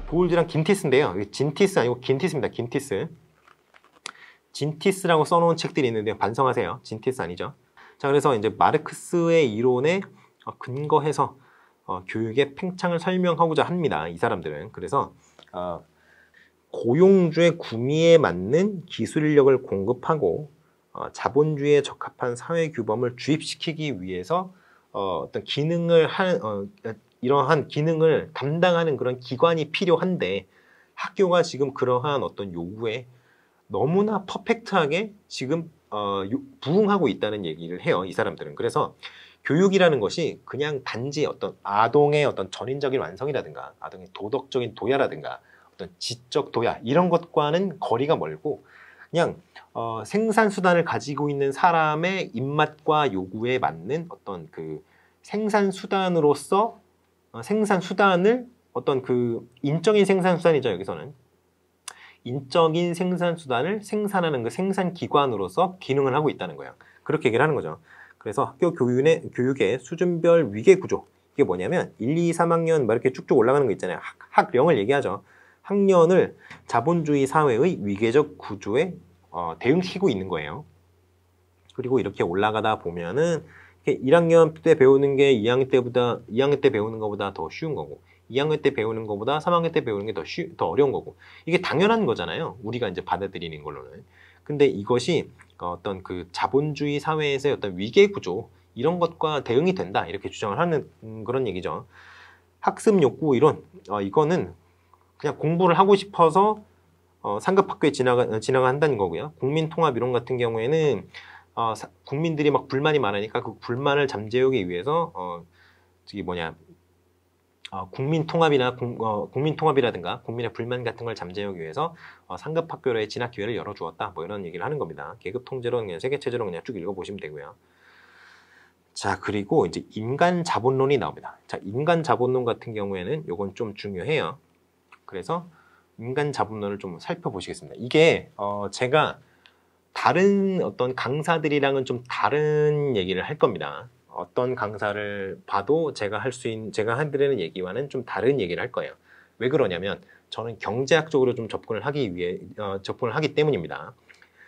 보울드랑 긴티스인데요. 진티스 아니고 긴티스입니다. 긴티스. 진티스라고 써놓은 책들이 있는데 반성하세요. 진티스 아니죠. 자, 그래서 이제 마르크스의 이론에 근거해서 교육의 팽창을 설명하고자 합니다. 이 사람들은. 그래서 고용주의 구미에 맞는 기술 인력을 공급하고 자본주의에 적합한 사회 규범을 주입시키기 위해서 어떤 기능을 이러한 기능을 담당하는 그런 기관이 필요한데 학교가 지금 그러한 어떤 요구에 너무나 퍼펙트하게 지금 부응하고 있다는 얘기를 해요. 이 사람들은. 그래서 교육이라는 것이 그냥 단지 어떤 아동의 어떤 전인적인 완성이라든가 아동의 도덕적인 도야라든가 어떤 지적 도야 이런 것과는 거리가 멀고 그냥 생산수단을 가지고 있는 사람의 입맛과 요구에 맞는 어떤 그 생산수단으로서 생산수단을 어떤 그 인적인 생산수단이죠. 여기서는 인적인 생산수단을 생산하는 그 생산기관으로서 기능을 하고 있다는 거예요. 그렇게 얘기를 하는 거죠. 그래서 학교 교육의 수준별 위계구조 이게 뭐냐면 1, 2, 3학년 막 이렇게 쭉쭉 올라가는 거 있잖아요. 학령을 얘기하죠. 학년을 자본주의 사회의 위계적 구조에 대응시키고 있는 거예요. 그리고 이렇게 올라가다 보면은 1학년 때 배우는 게 2학년 때 배우는 것보다 더 쉬운 거고 2학년 때 배우는 것보다 3학년 때 배우는 게 더 어려운 거고 이게 당연한 거잖아요. 우리가 이제 받아들이는 걸로는. 근데 이것이 어떤 그 자본주의 사회에서의 어떤 위계 구조 이런 것과 대응이 된다 이렇게 주장을 하는 그런 얘기죠. 학습 욕구 이론 이거는 그냥 공부를 하고 싶어서 상급 학교에 진학한다는 거고요. 국민 통합 이론 같은 경우에는 국민들이 막 불만이 많으니까 그 불만을 잠재우기 위해서 국민 통합이라든가 국민의 불만 같은 걸 잠재우기 위해서 상급 학교로의 진학 기회를 열어주었다. 뭐 이런 얘기를 하는 겁니다. 계급 통제로 그냥 세계 체제로 그냥 쭉 읽어보시면 되고요. 자, 그리고 이제 인간 자본론이 나옵니다. 자, 인간 자본론 같은 경우에는 요건 좀 중요해요. 그래서 인간 자본론을 좀 살펴보시겠습니다. 이게 제가 다른 어떤 강사들이랑은 좀 다른 얘기를 할 겁니다. 어떤 강사를 봐도 제가 해드리는 얘기와는 좀 다른 얘기를 할 거예요. 왜 그러냐면 저는 경제학적으로 좀 접근을 하기 때문입니다.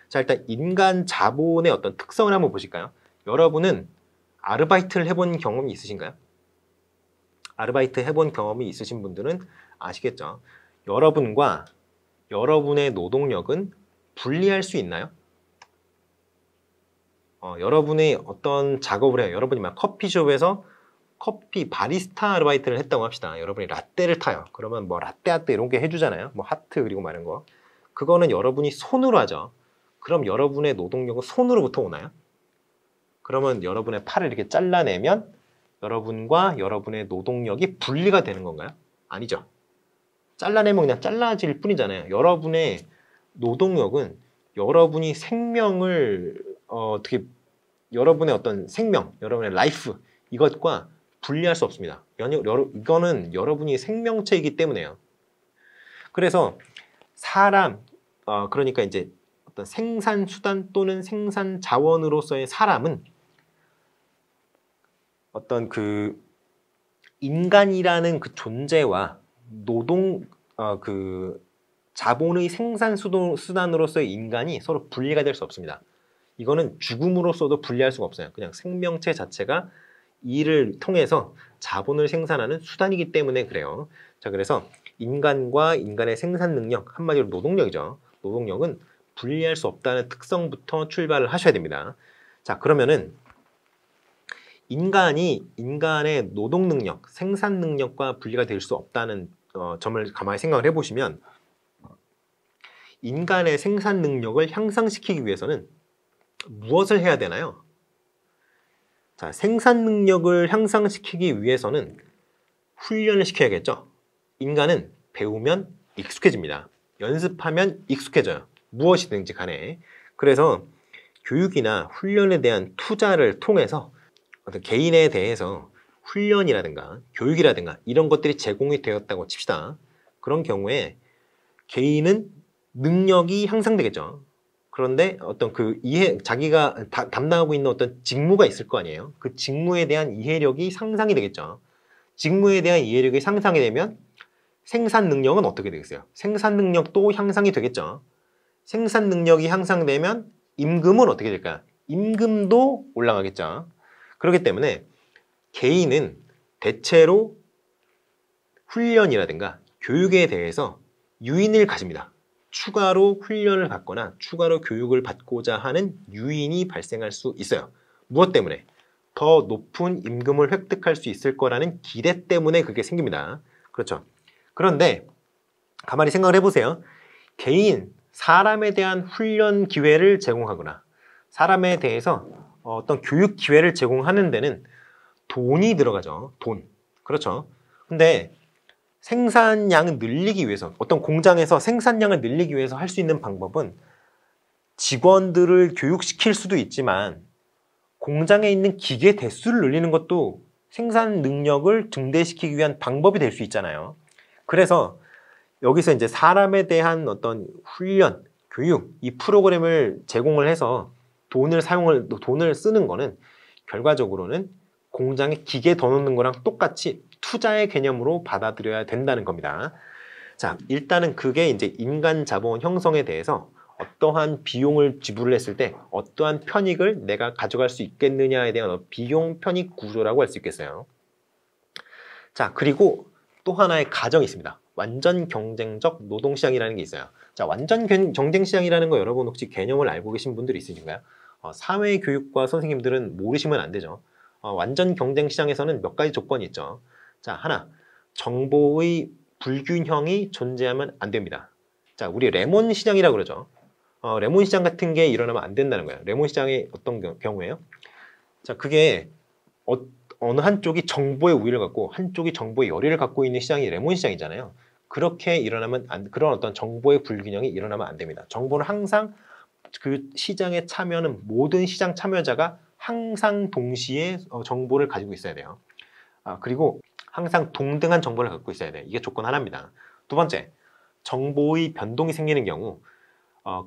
자, 일단 인간 자본의 어떤 특성을 한번 보실까요? 여러분은 아르바이트를 해본 경험이 있으신가요? 아르바이트 해본 경험이 있으신 분들은 아시겠죠? 여러분과 여러분의 노동력은 분리할 수 있나요? 여러분이 어떤 작업을 해요. 여러분이 막 커피숍에서 커피 바리스타 아르바이트를 했다고 합시다. 여러분이 라떼를 타요. 그러면 뭐 라떼 아트 이런 게 해주잖아요. 뭐 하트 그리고 막 이런 거. 그거는 여러분이 손으로 하죠. 그럼 여러분의 노동력은 손으로부터 오나요? 그러면 여러분의 팔을 이렇게 잘라내면 여러분과 여러분의 노동력이 분리가 되는 건가요? 아니죠. 잘라내면 그냥 잘라질 뿐이잖아요. 여러분의 노동력은 여러분이 생명을 여러분의 어떤 생명, 여러분의 라이프 이것과 분리할 수 없습니다. 이거는 여러분이 생명체이기 때문에요. 그래서 그러니까 이제 어떤 생산 수단 또는 생산 자원으로서의 사람은 어떤 그 인간이라는 그 존재와 자본의 생산 수단으로서의 인간이 서로 분리가 될 수 없습니다. 이거는 죽음으로써도 분리할 수가 없어요. 그냥 생명체 자체가 이를 통해서 자본을 생산하는 수단이기 때문에 그래요. 자, 그래서 인간과 인간의 생산 능력, 한마디로 노동력이죠. 노동력은 분리할 수 없다는 특성부터 출발을 하셔야 됩니다. 자, 그러면은 인간의 노동 능력, 생산 능력과 분리가 될 수 없다는 점을 가만히 생각을 해보시면 인간의 생산 능력을 향상시키기 위해서는 무엇을 해야 되나요? 자, 생산 능력을 향상시키기 위해서는 훈련을 시켜야겠죠. 인간은 배우면 익숙해집니다. 연습하면 익숙해져요. 무엇이든지 간에. 그래서 교육이나 훈련에 대한 투자를 통해서 어떤 개인에 대해서 훈련이라든가 교육이라든가 이런 것들이 제공이 되었다고 칩시다. 그런 경우에 개인은 능력이 향상되겠죠. 그런데 어떤 자기가 담당하고 있는 어떤 직무가 있을 거 아니에요. 그 직무에 대한 이해력이 상상이 되겠죠. 직무에 대한 이해력이 상상이 되면 생산 능력은 어떻게 되겠어요? 생산 능력도 향상이 되겠죠. 생산 능력이 향상되면 임금은 어떻게 될까요? 임금도 올라가겠죠. 그렇기 때문에 개인은 대체로 훈련이라든가 교육에 대해서 유인을 가집니다. 추가로 훈련을 받거나 추가로 교육을 받고자 하는 유인이 발생할 수 있어요. 무엇 때문에? 더 높은 임금을 획득할 수 있을 거라는 기대 때문에 그게 생깁니다. 그렇죠. 그런데 가만히 생각을 해보세요. 개인, 사람에 대한 훈련 기회를 제공하거나 사람에 대해서 어떤 교육 기회를 제공하는 데는 돈이 들어가죠. 돈. 그렇죠. 근데 생산량을 늘리기 위해서, 어떤 공장에서 생산량을 늘리기 위해서 할 수 있는 방법은 직원들을 교육시킬 수도 있지만 공장에 있는 기계 대수를 늘리는 것도 생산 능력을 증대시키기 위한 방법이 될 수 있잖아요. 그래서 여기서 이제 사람에 대한 어떤 훈련, 교육, 이 프로그램을 제공을 해서 돈을 쓰는 거는 결과적으로는 공장에 기계 더 넣는 거랑 똑같이 투자의 개념으로 받아들여야 된다는 겁니다. 자, 일단은 그게 이제 인간 자본 형성에 대해서 어떠한 비용을 지불을 했을 때 어떠한 편익을 내가 가져갈 수 있겠느냐에 대한 비용 편익 구조라고 할 수 있겠어요. 자, 그리고 또 하나의 가정이 있습니다. 완전 경쟁적 노동시장이라는 게 있어요. 자, 완전 경쟁시장이라는 거 여러분 혹시 개념을 알고 계신 분들이 있으신가요? 사회교육과 선생님들은 모르시면 안 되죠. 완전 경쟁시장에서는 몇 가지 조건이 있죠. 자, 하나, 정보의 불균형이 존재하면 안 됩니다. 자, 우리 레몬 시장이라고 그러죠. 레몬 시장 같은 게 일어나면 안 된다는 거예요. 레몬 시장의 어떤 경우에요? 자, 그게 어느 한쪽이 정보의 우위를 갖고 한쪽이 정보의 열의를 갖고 있는 시장이 레몬 시장이잖아요. 그렇게 일어나면 그런 어떤 정보의 불균형이 일어나면 안 됩니다. 정보는 항상 그 시장에 참여하는 모든 시장 참여자가 항상 동시에 정보를 가지고 있어야 돼요. 그리고 항상 동등한 정보를 갖고 있어야 돼요. 이게 조건 하나입니다. 두 번째, 정보의 변동이 생기는 경우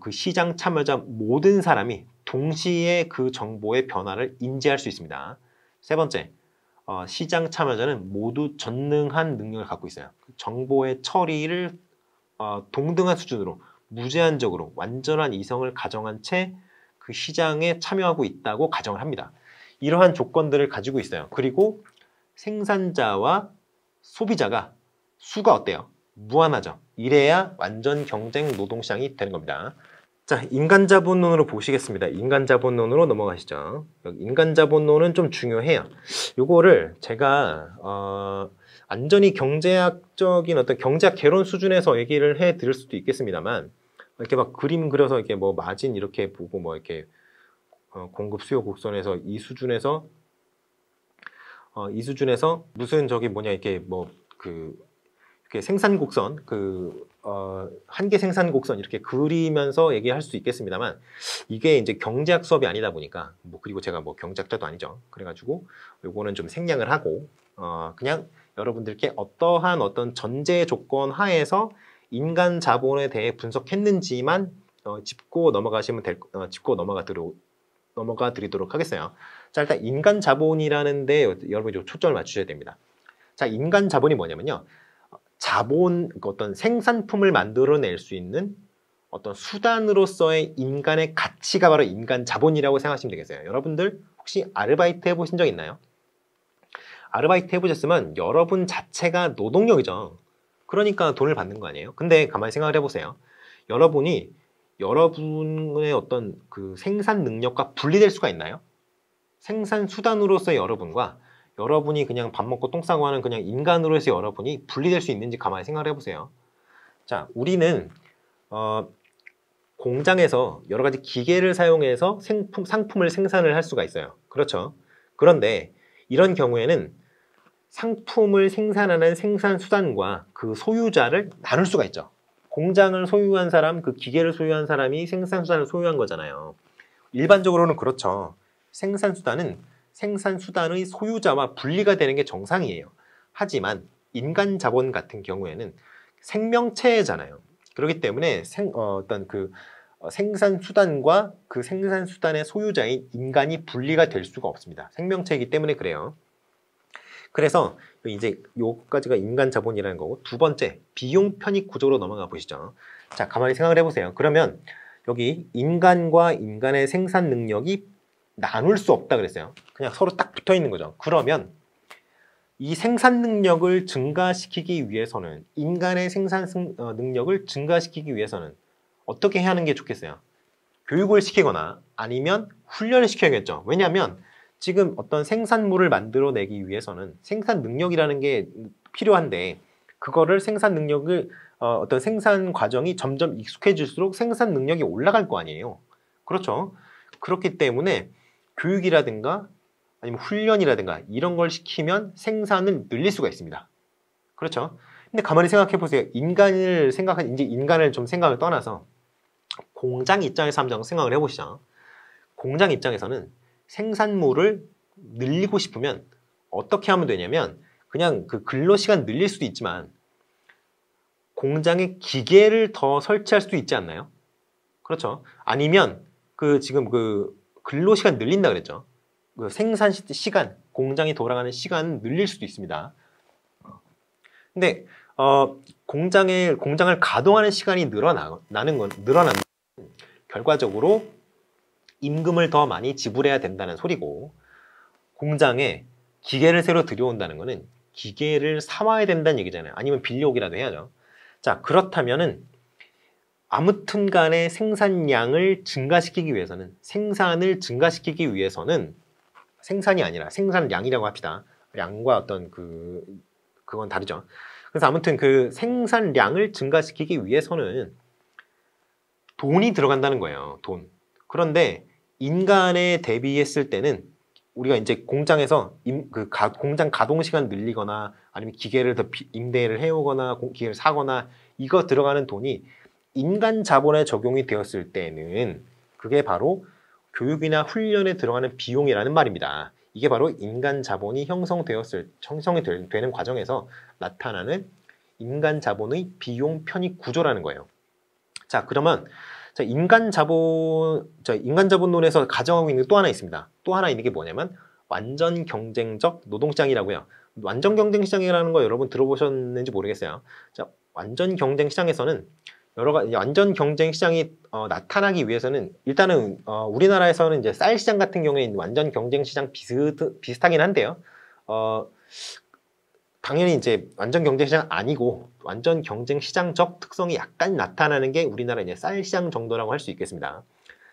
그 시장 참여자 모든 사람이 동시에 그 정보의 변화를 인지할 수 있습니다. 세 번째, 시장 참여자는 모두 전능한 능력을 갖고 있어요. 정보의 처리를 동등한 수준으로 무제한적으로 완전한 이성을 가정한 채 그 시장에 참여하고 있다고 가정을 합니다. 이러한 조건들을 가지고 있어요. 그리고 생산자와 소비자가 수가 어때요? 무한하죠. 이래야 완전 경쟁 노동시장이 되는 겁니다. 자, 인간자본론으로 보시겠습니다. 인간자본론으로 넘어가시죠. 인간자본론은 좀 중요해요. 요거를 제가 완전히 경제학적인 어떤 경제학 개론 수준에서 얘기를 해 드릴 수도 있겠습니다만 이렇게 막 그림 그려서 이렇게 뭐 마진 이렇게 보고 뭐 이렇게 공급 수요 곡선에서 이 수준에서 무슨 저기 뭐냐 이렇게 뭐 이렇게 생산 곡선 한계 생산 곡선 이렇게 그리면서 얘기할 수 있겠습니다만 이게 이제 경제학 수업이 아니다 보니까 그리고 제가 뭐 경제학자도 아니죠. 그래가지고 요거는 좀 생략을 하고 그냥 여러분들께 어떠한 어떤 전제 조건 하에서 인간 자본에 대해 분석했는지만 짚고 넘어가 드리도록 하겠어요. 자, 일단 인간 자본이라는데 여러분이 좀 초점을 맞추셔야 됩니다. 자, 인간 자본이 뭐냐면요. 자본, 어떤 생산품을 만들어낼 수 있는 어떤 수단으로서의 인간의 가치가 바로 인간 자본이라고 생각하시면 되겠어요. 여러분들 혹시 아르바이트 해보신 적 있나요? 아르바이트 해보셨으면 여러분 자체가 노동력이죠. 그러니까 돈을 받는 거 아니에요? 근데 가만히 생각을 해보세요. 여러분의 어떤 그 생산 능력과 분리될 수가 있나요? 생산 수단으로서의 여러분과 여러분이 그냥 밥 먹고 똥 싸고 하는 그냥 인간으로서의 여러분이 분리될 수 있는지 가만히 생각을 해보세요. 자, 우리는 공장에서 여러 가지 기계를 사용해서 상품을 생산을 할 수가 있어요. 그렇죠? 그런데 이런 경우에는 상품을 생산하는 생산 수단과 그 소유자를 나눌 수가 있죠. 공장을 소유한 사람, 그 기계를 소유한 사람이 생산 수단을 소유한 거잖아요. 일반적으로는 그렇죠. 생산 수단의 소유자와 분리가 되는 게 정상이에요. 하지만 인간 자본 같은 경우에는 생명체잖아요. 그렇기 때문에 생산 수단과 그 생산 수단의 소유자인 인간이 분리가 될 수가 없습니다. 생명체이기 때문에 그래요. 그래서 이제 요까지가 인간 자본이라는 거고, 두 번째 비용 편익 구조로 넘어가 보시죠. 자, 가만히 생각을 해보세요. 그러면 여기 인간과 인간의 생산 능력이 나눌 수 없다 그랬어요. 그냥 서로 딱 붙어 있는 거죠. 그러면 이 생산 능력을 증가시키기 위해서는, 인간의 생산 능력을 증가시키기 위해서는 어떻게 해야 하는 게 좋겠어요? 교육을 시키거나 아니면 훈련을 시켜야겠죠. 왜냐하면 지금 어떤 생산물을 만들어내기 위해서는 생산 능력이라는 게 필요한데, 그거를 생산 능력을 어떤 생산 과정이 점점 익숙해질수록 생산 능력이 올라갈 거 아니에요. 그렇죠. 그렇기 때문에 교육이라든가 아니면 훈련이라든가 이런 걸 시키면 생산을 늘릴 수가 있습니다. 그렇죠. 근데 가만히 생각해 보세요. 이제 인간을 좀 생각을 떠나서 공장 입장에서 한번 생각을 해보시죠. 공장 입장에서는 생산물을 늘리고 싶으면 어떻게 하면 되냐면, 그냥 그 근로시간 늘릴 수도 있지만 공장에 기계를 더 설치할 수도 있지 않나요? 그렇죠. 아니면 지금 근로시간 늘린다 그랬죠. 그 생산 시간, 공장이 돌아가는 시간 늘릴 수도 있습니다. 근데 공장을 가동하는 시간이 늘어나는 결과적으로 임금을 더 많이 지불해야 된다는 소리고, 공장에 기계를 새로 들여온다는 거는 기계를 사와야 된다는 얘기잖아요. 아니면 빌려오기라도 해야죠. 자, 그렇다면은 아무튼 간에 생산량을 증가시키기 위해서는, 생산이 아니라 생산량이라고 합시다. 양과 어떤 그건 다르죠. 그래서 아무튼 그 생산량을 증가시키기 위해서는 돈이 들어간다는 거예요. 돈. 그런데 인간에 대비했을 때는 우리가 이제 공장에서 공장 가동 시간 늘리거나 아니면 기계를 더 임대를 해오거나 기계를 사거나 이거 들어가는 돈이 인간 자본에 적용이 되었을 때는 그게 바로 교육이나 훈련에 들어가는 비용이라는 말입니다. 이게 바로 인간 자본이 형성이 되는 과정에서 나타나는 인간 자본의 비용 편익 구조라는 거예요. 자, 그러면 인간 자본론에서 가정하고 있는 게 또 하나 있습니다. 또 하나 있는 게 뭐냐면 완전 경쟁적 노동시장이라고요. 완전 경쟁시장이라는 거 여러분 들어보셨는지 모르겠어요. 자, 완전 경쟁시장에서는 완전 경쟁시장이 나타나기 위해서는 일단은 우리나라에서는 이제 쌀 시장 같은 경우에 완전 경쟁시장 비슷하긴 한데요. 당연히 이제 완전 경쟁시장 아니고 완전 경쟁시장적 특성이 약간 나타나는 게 우리나라 이제 쌀 시장 정도라고 할 수 있겠습니다.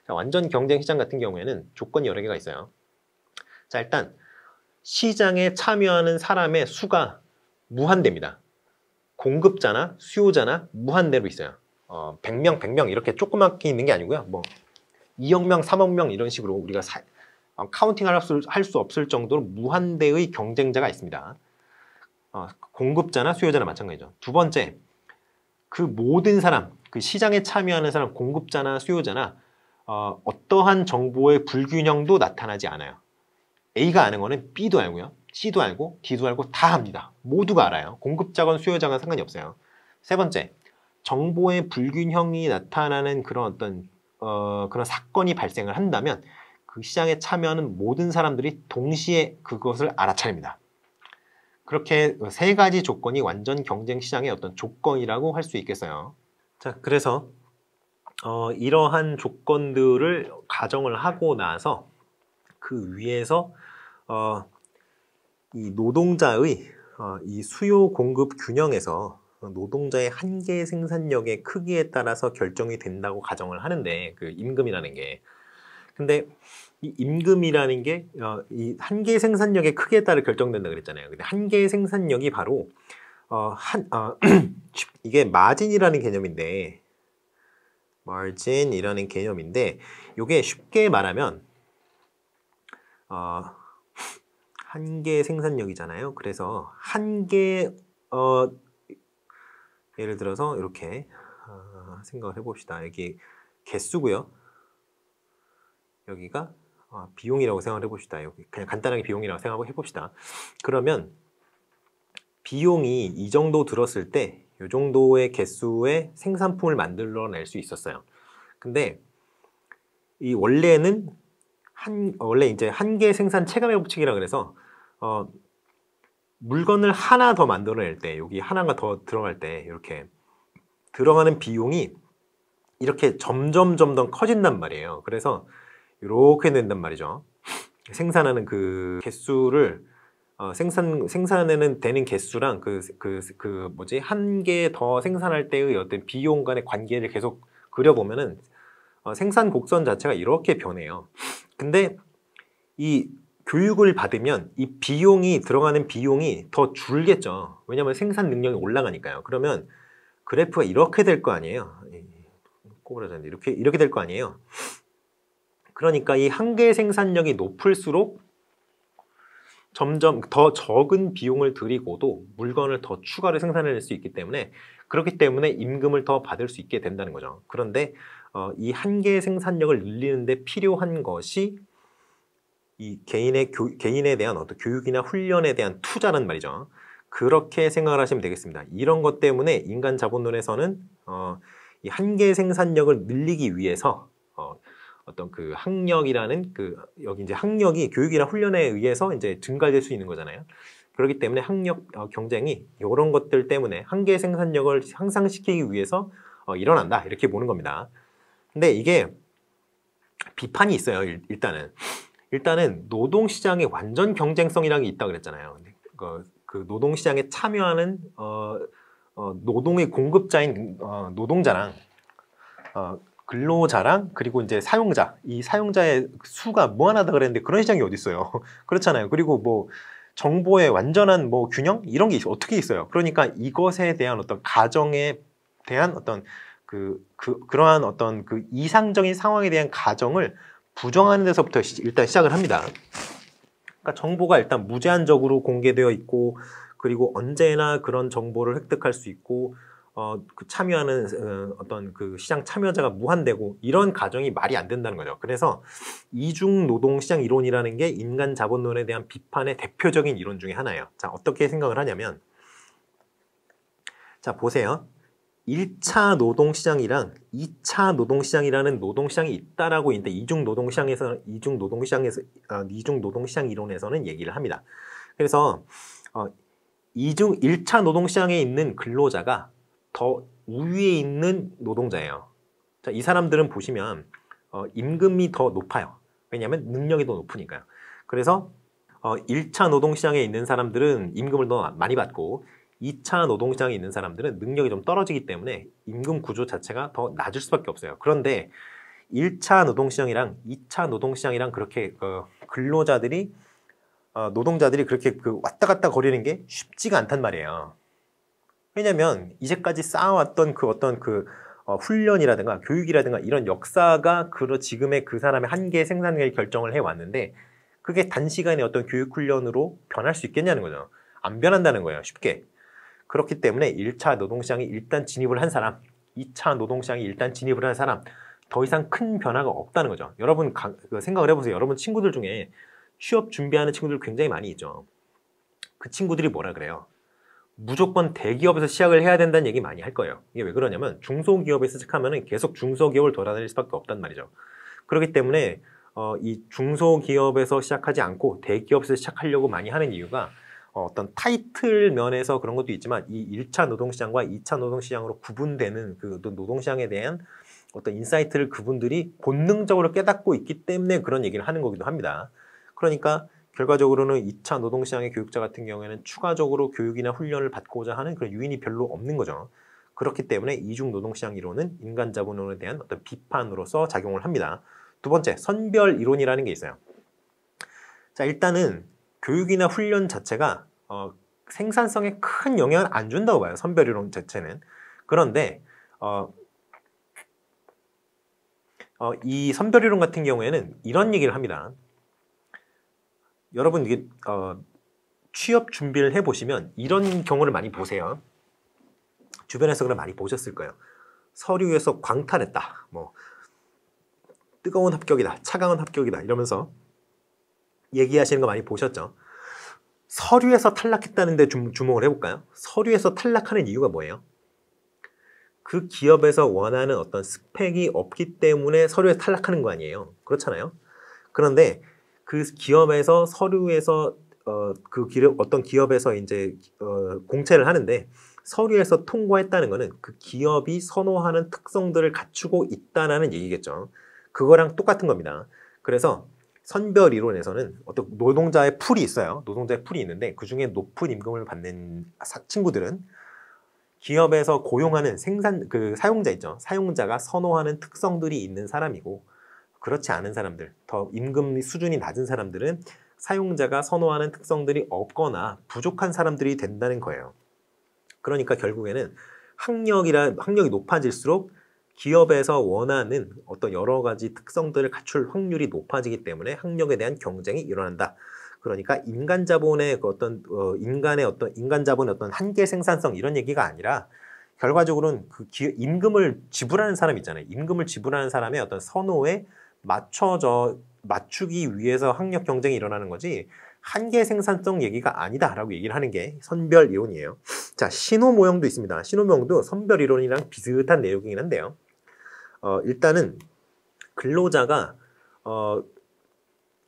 자, 완전 경쟁시장 같은 경우에는 조건이 여러 개가 있어요. 자, 일단 시장에 참여하는 사람의 수가 무한대입니다. 공급자나 수요자나 무한대로 있어요. 100명, 100명 이렇게 조그맣게 있는 게 아니고요. 뭐 2억 명, 3억 명 이런 식으로 우리가 카운팅할 수 없을 정도로 무한대의 경쟁자가 있습니다. 공급자나 수요자나 마찬가지죠. 두 번째, 그 모든 사람, 그 시장에 참여하는 사람, 공급자나 수요자나 어떠한 정보의 불균형도 나타나지 않아요. A가 아는 거는 B도 알고요. C도 알고 D도 알고 다 합니다. 모두가 알아요. 공급자건 수요자건 상관이 없어요. 세 번째, 정보의 불균형이 나타나는 그런 그런 사건이 발생을 한다면 그 시장에 참여하는 모든 사람들이 동시에 그것을 알아차립니다. 그렇게 세 가지 조건이 완전 경쟁 시장의 어떤 조건이라고 할 수 있겠어요. 자, 그래서 이러한 조건들을 가정을 하고 나서 그 위에서 이 노동자의 이 수요 공급 균형에서 노동자의 한계 생산력의 크기에 따라서 결정이 된다고 가정을 하는데, 그 임금이라는 게. 근데 이 임금이라는 게 이 한계 생산력의 크기에 따라 결정된다 그랬잖아요. 근데 한계 생산력이 바로 이게 마진이라는 개념인데, 이게 쉽게 말하면 한계 생산력이잖아요. 그래서 예를 들어서 이렇게 생각을 해봅시다. 여기 개수고요. 여기가 비용이라고 생각을 해봅시다. 여기 그냥 간단하게 비용이라고 생각을 해봅시다. 그러면 비용이 이 정도 들었을 때 이 정도의 개수의 생산품을 만들어낼 수 있었어요. 근데 이 원래는 원래 이제 한계 생산 체감의 법칙이라 그래서 물건을 하나 더 만들어낼 때, 여기 하나가 더 들어갈 때 이렇게 들어가는 비용이 이렇게 점점 커진단 말이에요. 그래서 이렇게 된단 말이죠. 생산하는 그 개수를 생산에는 되는 개수랑 한 개 더 생산할 때의 어떤 비용 간의 관계를 계속 그려보면은 생산 곡선 자체가 이렇게 변해요. 근데 이 교육을 받으면 이 비용이 들어가는 비용이 더 줄겠죠. 왜냐하면 생산 능력이 올라가니까요. 그러면 그래프가 이렇게 될 거 아니에요. 꼬부라졌는데 이렇게 될 거 아니에요. 그러니까 이 한 개의 생산력이 높을수록 점점 더 적은 비용을 들이고도 물건을 더 추가로 생산해낼 수 있기 때문에, 그렇기 때문에 임금을 더 받을 수 있게 된다는 거죠. 그런데 이 한 개의 생산력을 늘리는 데 필요한 것이 이 개인에 대한 어떤 교육이나 훈련에 대한 투자란 말이죠. 그렇게 생각을 하시면 되겠습니다. 이런 것 때문에 인간 자본론에서는 이 한 개의 생산력을 늘리기 위해서 어떤 그 학력이라는 여기 이제 학력이 교육이나 훈련에 의해서 이제 증가될 수 있는 거잖아요. 그렇기 때문에 학력 경쟁이 이런 것들 때문에 한 개의 생산력을 향상시키기 위해서 일어난다, 이렇게 보는 겁니다. 근데 이게 비판이 있어요. 일단은 노동시장의 완전 경쟁성이라는 게 있다고 그랬잖아요. 그 노동시장에 참여하는 노동의 공급자인 노동자랑 근로자랑 그리고 이제 사용자, 이 사용자의 수가 무한하다 그랬는데 그런 시장이 어디 있어요? 그렇잖아요. 그리고 뭐 정보의 완전한 뭐 균형 이런 게 어떻게 있어요? 그러니까 이것에 대한 어떤 가정에 대한 어떤 그러한 어떤 그 이상적인 상황에 대한 가정을 부정하는 데서부터 일단 시작을 합니다. 그러니까 정보가 일단 무제한적으로 공개되어 있고, 그리고 언제나 그런 정보를 획득할 수 있고, 참여하는 어떤 그 시장 참여자가 무한되고, 이런 가정이 말이 안 된다는 거죠. 그래서 이중 노동시장 이론이라는 게 인간 자본론에 대한 비판의 대표적인 이론 중에 하나예요. 자, 어떻게 생각을 하냐면, 자, 보세요. 1차 노동시장이랑 2차 노동시장이라는 노동시장이 있다라고 있는데, 이중 노동시장 이론에서는 얘기를 합니다. 그래서 1차 노동시장에 있는 근로자가 더 우위에 있는 노동자예요. 자, 이 사람들은 보시면 임금이 더 높아요. 왜냐하면 능력이 더 높으니까요. 그래서 1차 노동시장에 있는 사람들은 임금을 더 많이 받고, 2차 노동시장에 있는 사람들은 능력이 좀 떨어지기 때문에 임금 구조 자체가 더 낮을 수밖에 없어요. 그런데 1차 노동시장이랑 2차 노동시장이랑 그렇게 근로자들이 노동자들이 그렇게 왔다 갔다 거리는 게 쉽지가 않단 말이에요. 왜냐면 이제까지 쌓아왔던 훈련이라든가 교육이라든가 이런 역사가 지금의 그 사람의 한계의 생산력을 결정을 해왔는데, 그게 단시간에 어떤 교육 훈련으로 변할 수 있겠냐는 거죠. 안 변한다는 거예요, 쉽게. 그렇기 때문에 1차 노동시장에 일단 진입을 한 사람, 2차 노동시장에 일단 진입을 한 사람, 더 이상 큰 변화가 없다는 거죠. 여러분 생각을 해보세요. 여러분 친구들 중에 취업 준비하는 친구들 굉장히 많이 있죠. 그 친구들이 뭐라 그래요? 무조건 대기업에서 시작을 해야 된다는 얘기 많이 할 거예요. 이게 왜 그러냐면 중소기업에서 시작하면 계속 중소기업을 돌아다닐 수밖에 없단 말이죠. 그렇기 때문에 이 중소기업에서 시작하지 않고 대기업에서 시작하려고 많이 하는 이유가 어떤 타이틀 면에서 그런 것도 있지만, 이 1차 노동시장과 2차 노동시장으로 구분되는 그 노동시장에 대한 어떤 인사이트를 그분들이 본능적으로 깨닫고 있기 때문에 그런 얘기를 하는 거기도 합니다. 그러니까 결과적으로는 2차 노동시장의 교육자 같은 경우에는 추가적으로 교육이나 훈련을 받고자 하는 그런 유인이 별로 없는 거죠. 그렇기 때문에 이중 노동시장 이론은 인간 자본론에 대한 어떤 비판으로서 작용을 합니다. 두 번째, 선별 이론이라는 게 있어요. 자, 일단은 교육이나 훈련 자체가 생산성에 큰 영향을 안 준다고 봐요, 선별 이론 자체는. 그런데 이 선별 이론 같은 경우에는 이런 얘기를 합니다. 여러분 이게 취업 준비를 해보시면 이런 경우를 많이 보세요. 주변에서 그걸 많이 보셨을 거예요. 서류에서 광탈했다, 뭐 뜨거운 합격이다, 차가운 합격이다 이러면서 얘기하시는 거 많이 보셨죠? 서류에서 탈락했다는데 주목을 해볼까요? 서류에서 탈락하는 이유가 뭐예요? 그 기업에서 원하는 어떤 스펙이 없기 때문에 서류에서 탈락하는 거 아니에요? 그렇잖아요? 그런데 그 기업에서 서류에서 어떤 기업에서 이제 공채를 하는데 서류에서 통과했다는 거는 그 기업이 선호하는 특성들을 갖추고 있다는 얘기겠죠. 그거랑 똑같은 겁니다. 그래서 선별 이론에서는 어떤 노동자의 풀이 있어요. 노동자의 풀이 있는데 그중에 높은 임금을 받는 친구들은 기업에서 고용하는 사용자 있죠. 사용자가 선호하는 특성들이 있는 사람이고 그렇지 않은 사람들, 더 임금 수준이 낮은 사람들은 사용자가 선호하는 특성들이 없거나 부족한 사람들이 된다는 거예요. 그러니까 결국에는 학력이 높아질수록 기업에서 원하는 어떤 여러 가지 특성들을 갖출 확률이 높아지기 때문에 학력에 대한 경쟁이 일어난다. 그러니까 인간 자본의 인간 자본의 어떤 한계 생산성 이런 얘기가 아니라 결과적으로는 임금을 지불하는 사람 있잖아요. 임금을 지불하는 사람의 어떤 선호에 맞추기 위해서 학력 경쟁이 일어나는 거지 한계 생산성 얘기가 아니다라고 얘기를 하는 게 선별 이론이에요. 자, 신호 모형도 있습니다. 신호 모형도 선별 이론이랑 비슷한 내용이긴 한데요. 일단은 근로자가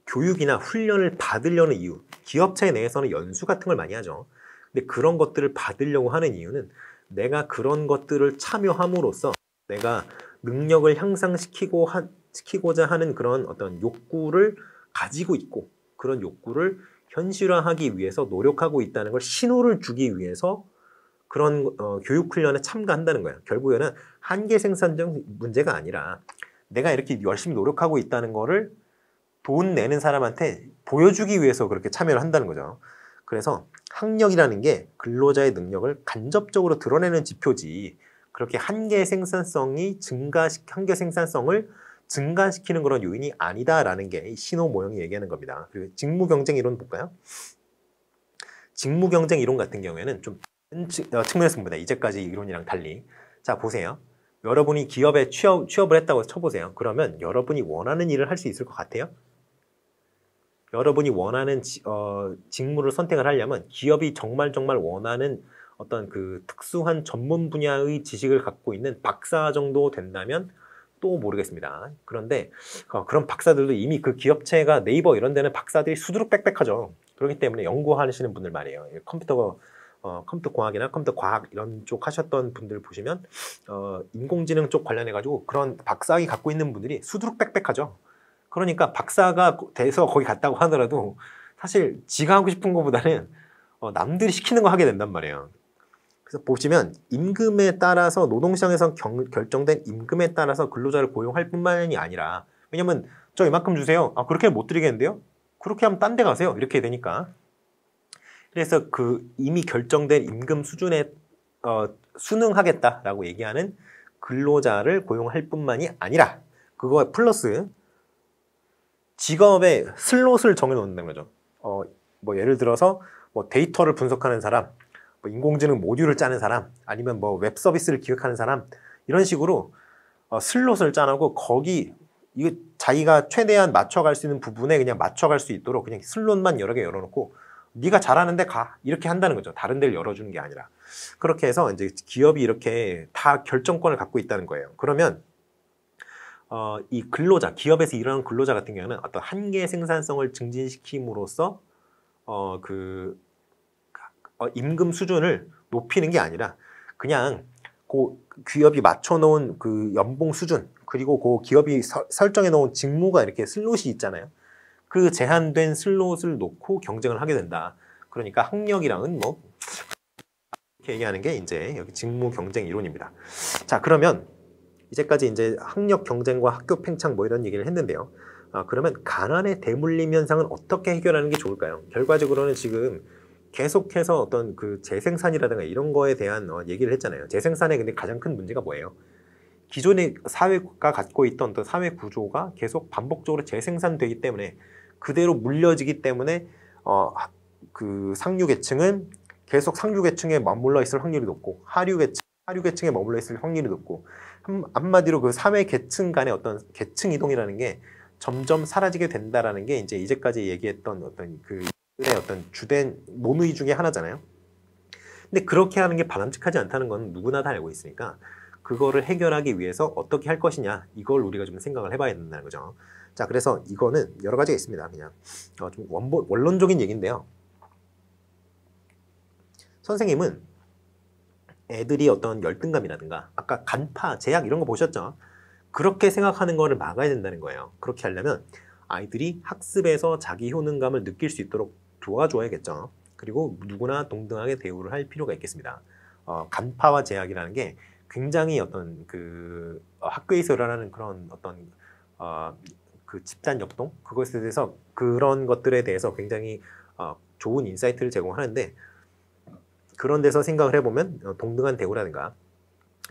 교육이나 훈련을 받으려는 이유, 기업체 내에서는 연수 같은 걸 많이 하죠. 근데 그런 것들을 받으려고 하는 이유는 내가 그런 것들을 참여함으로써 내가 능력을 향상시키고자 하는 그런 어떤 욕구를 가지고 있고 그런 욕구를 현실화하기 위해서 노력하고 있다는 걸 신호를 주기 위해서 그런 교육훈련에 참가한다는 거예요. 결국에는 한계 생산적 문제가 아니라 내가 이렇게 열심히 노력하고 있다는 거를 돈 내는 사람한테 보여주기 위해서 그렇게 참여를 한다는 거죠. 그래서 학력이라는 게 근로자의 능력을 간접적으로 드러내는 지표지 그렇게 한계 생산성을 증가시키는 그런 요인이 아니다라는 게 신호 모형이 얘기하는 겁니다. 그리고 직무 경쟁 이론 볼까요? 직무 경쟁 이론 같은 경우에는 좀 다른 측면에서 봅니다. 이제까지 이론이랑 달리. 자, 보세요. 여러분이 기업에 취업을 했다고 쳐보세요. 그러면 여러분이 원하는 일을 할 수 있을 것 같아요? 여러분이 원하는 직무를 선택을 하려면 기업이 정말 원하는 어떤 그 특수한 전문 분야의 지식을 갖고 있는 박사 정도 된다면 또 모르겠습니다. 그런데 그런 박사들도 이미 그 기업체가 네이버 이런 데는 박사들이 수두룩 빽빽하죠. 그렇기 때문에 연구하시는 분들 말이에요. 컴퓨터 공학이나 컴퓨터 과학 이런 쪽 하셨던 분들 보시면 인공지능 쪽 관련해 가지고 그런 박사학위 갖고 있는 분들이 수두룩 빽빽하죠. 그러니까 박사가 돼서 거기 갔다고 하더라도 사실 지가 하고 싶은 것보다는 남들이 시키는 거 하게 된단 말이에요. 그래서 보시면 임금에 따라서 노동시장에서 결정된 임금에 따라서 근로자를 고용할 뿐만이 아니라 왜냐면 저 이만큼 주세요. 아 그렇게 못 드리겠는데요? 그렇게 하면 딴 데 가세요. 이렇게 되니까. 그래서 그 이미 결정된 임금 수준에 순응하겠다라고 얘기하는 근로자를 고용할 뿐만이 아니라 그거 플러스 직업의 슬롯을 정해놓는다는 거죠. 뭐 예를 들어서 뭐 데이터를 분석하는 사람, 뭐 인공지능 모듈을 짜는 사람, 아니면 뭐 웹 서비스를 기획하는 사람 이런 식으로 슬롯을 짜놓고 거기 이거 자기가 최대한 맞춰갈 수 있는 부분에 그냥 맞춰갈 수 있도록 그냥 슬롯만 여러 개 열어놓고 네가 잘하는데 가 이렇게 한다는 거죠. 다른 데를 열어주는 게 아니라 그렇게 해서 이제 기업이 이렇게 다 결정권을 갖고 있다는 거예요. 그러면 이 근로자, 기업에서 일하는 근로자 같은 경우는 어떤 한계 생산성을 증진시킴으로써 임금 수준을 높이는 게 아니라 그냥 그 기업이 맞춰놓은 그 연봉 수준 그리고 그 기업이 설정해 놓은 직무가 이렇게 슬롯이 있잖아요. 그 제한된 슬롯을 놓고 경쟁을 하게 된다. 그러니까 학력이랑은 뭐 이렇게 얘기하는 게 이제 여기 직무 경쟁 이론입니다. 자, 그러면 이제까지 이제 학력 경쟁과 학교 팽창 뭐 이런 얘기를 했는데요. 그러면 가난의 대물림 현상은 어떻게 해결하는 게 좋을까요? 결과적으로는 지금 계속해서 어떤 그 재생산이라든가 이런 거에 대한 얘기를 했잖아요. 재생산의 근데 가장 큰 문제가 뭐예요? 기존의 사회가 갖고 있던 어떤 사회 구조가 계속 반복적으로 재생산되기 때문에 그대로 물려지기 때문에 그 상류계층은 계속 상류계층에 머물러 있을 확률이 높고 하류계층에 머물러 있을 확률이 높고 한마디로 그 사회 계층 간의 어떤 계층 이동이라는 게 점점 사라지게 된다라는 게 이제까지 얘기했던 어떤 그의 어떤 주된 논의 중에 하나잖아요. 근데 그렇게 하는 게 바람직하지 않다는 건 누구나 다 알고 있으니까 그거를 해결하기 위해서 어떻게 할 것이냐 이걸 우리가 좀 생각을 해봐야 된다는 거죠. 자, 그래서 이거는 여러 가지가 있습니다. 그냥 좀 원론적인 얘기인데요. 선생님은 애들이 어떤 열등감이라든가 아까 간파, 제약 이런 거 보셨죠? 그렇게 생각하는 거를 막아야 된다는 거예요. 그렇게 하려면 아이들이 학습에서 자기 효능감을 느낄 수 있도록 도와줘야겠죠. 그리고 누구나 동등하게 대우를 할 필요가 있겠습니다. 간파와 제약이라는 게 굉장히 어떤 학교에서 일어나는 그런 어떤 그 집단 역동 그것에 대해서 그런 것들에 대해서 굉장히 좋은 인사이트를 제공하는데 그런 데서 생각을 해보면 동등한 대우라든가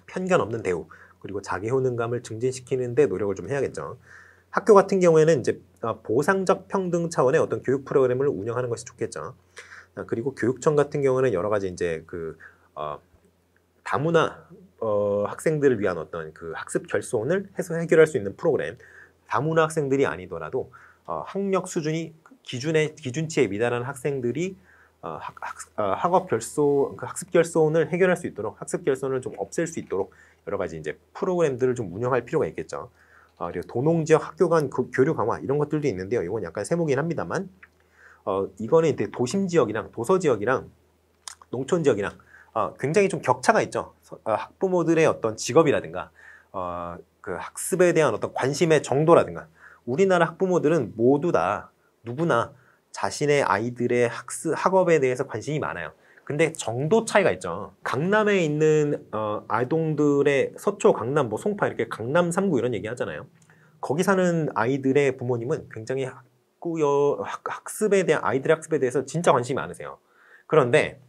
편견 없는 대우 그리고 자기 효능감을 증진시키는 데 노력을 좀 해야겠죠. 학교 같은 경우에는 이제 보상적 평등 차원의 어떤 교육 프로그램을 운영하는 것이 좋겠죠. 그리고 교육청 같은 경우는 여러 가지 이제 다문화 학생들을 위한 어떤 그 학습 결손을 해결할 수 있는 프로그램, 다문화 학생들이 아니더라도 학력 수준이 기준치에 미달한 학생들이 학습 결손을 해결할 수 있도록 학습 결손을 좀 없앨 수 있도록 여러 가지 이제 프로그램들을 좀 운영할 필요가 있겠죠. 그리고 도농 지역 학교 간 교류 강화 이런 것들도 있는데요. 이건 약간 세무긴 합니다만 이거는 이제 도심 지역이랑 도서 지역이랑 농촌 지역이랑 굉장히 좀 격차가 있죠. 학부모들의 어떤 직업이라든가 그 학습에 대한 어떤 관심의 정도라든가 우리나라 학부모들은 모두 다 누구나 자신의 아이들의 학업에 대해서 관심이 많아요. 근데 정도 차이가 있죠. 강남에 있는 아동들의 서초, 강남, 뭐 송파 이렇게 강남 3구 이런 얘기 하잖아요. 거기 사는 아이들의 부모님은 굉장히 아이들의 학습에 대해서 진짜 관심이 많으세요. 그런데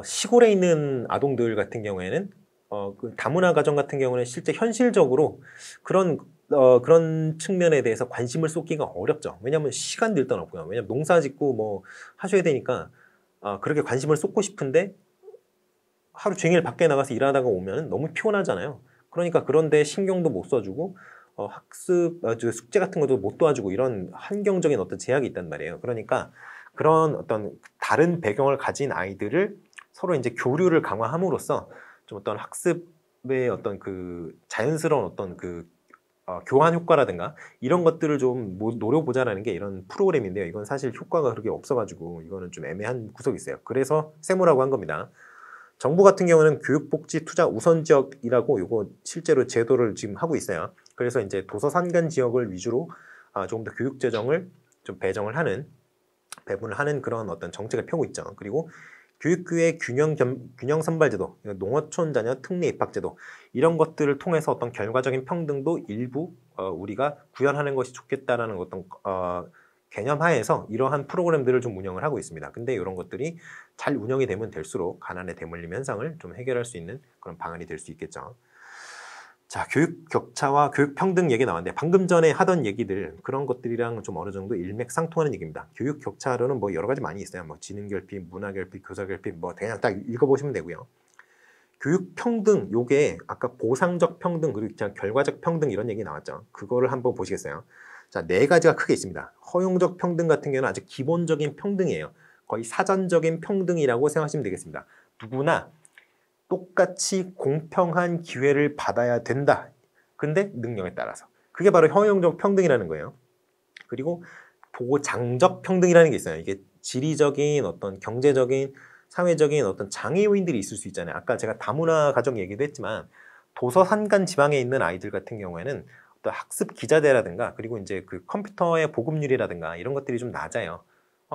시골에 있는 아동들 같은 경우에는 그 다문화 가정 같은 경우는 실제 현실적으로 그런 측면에 대해서 관심을 쏟기가 어렵죠. 왜냐하면 시간도 일단 없고요. 왜냐하면 농사 짓고 뭐 하셔야 되니까 그렇게 관심을 쏟고 싶은데 하루 종일 밖에 나가서 일하다가 오면 너무 피곤하잖아요. 그러니까 그런데 신경도 못 써주고 숙제 같은 것도 못 도와주고 이런 환경적인 어떤 제약이 있단 말이에요. 그러니까 그런 어떤 다른 배경을 가진 아이들을 서로 이제 교류를 강화함으로써 좀 어떤 학습의 어떤 그 자연스러운 어떤 교환 효과라든가 이런 것들을 좀 노려보자라는 게 이런 프로그램인데요. 이건 사실 효과가 그렇게 없어가지고 이거는 좀 애매한 구석이 있어요. 그래서 세무라고 한 겁니다. 정부 같은 경우는 교육복지 투자 우선 지역이라고 이거 실제로 제도를 지금 하고 있어요. 그래서 이제 도서 산간 지역을 위주로 조금 더 교육 재정을 좀 배분을 하는 그런 어떤 정책을 펴고 있죠. 그리고 교육부의 균형 선발제도, 농어촌 자녀 특례 입학제도 이런 것들을 통해서 어떤 결과적인 평등도 일부 우리가 구현하는 것이 좋겠다라는 어떤 개념 하에서 이러한 프로그램들을 좀 운영을 하고 있습니다. 근데 이런 것들이 잘 운영이 되면 될수록 가난에 대물림 현상을 좀 해결할 수 있는 그런 방안이 될 수 있겠죠. 자, 교육 격차와 교육 평등 얘기 나왔는데 방금 전에 하던 얘기들 그런 것들이랑 좀 어느 정도 일맥상통하는 얘기입니다. 교육 격차로는 뭐 여러 가지 많이 있어요. 뭐 지능 결핍, 문화 결핍, 교사 결핍 뭐 그냥 딱 읽어보시면 되고요. 교육 평등 요게 아까 보상적 평등 그리고 결과적 평등 이런 얘기 나왔죠. 그거를 한번 보시겠어요? 자, 네 가지가 크게 있습니다. 허용적 평등 같은 경우는 아주 기본적인 평등이에요. 거의 사전적인 평등이라고 생각하시면 되겠습니다. 누구나 똑같이 공평한 기회를 받아야 된다. 근데 능력에 따라서. 그게 바로 허용적 평등이라는 거예요. 그리고 보장적 평등이라는 게 있어요. 이게 지리적인 어떤 경제적인 사회적인 어떤 장애 요인들이 있을 수 있잖아요. 아까 제가 다문화 가정 얘기도 했지만 도서 산간 지방에 있는 아이들 같은 경우에는 어떤 학습 기자재라든가 그리고 이제 그 컴퓨터의 보급률이라든가 이런 것들이 좀 낮아요.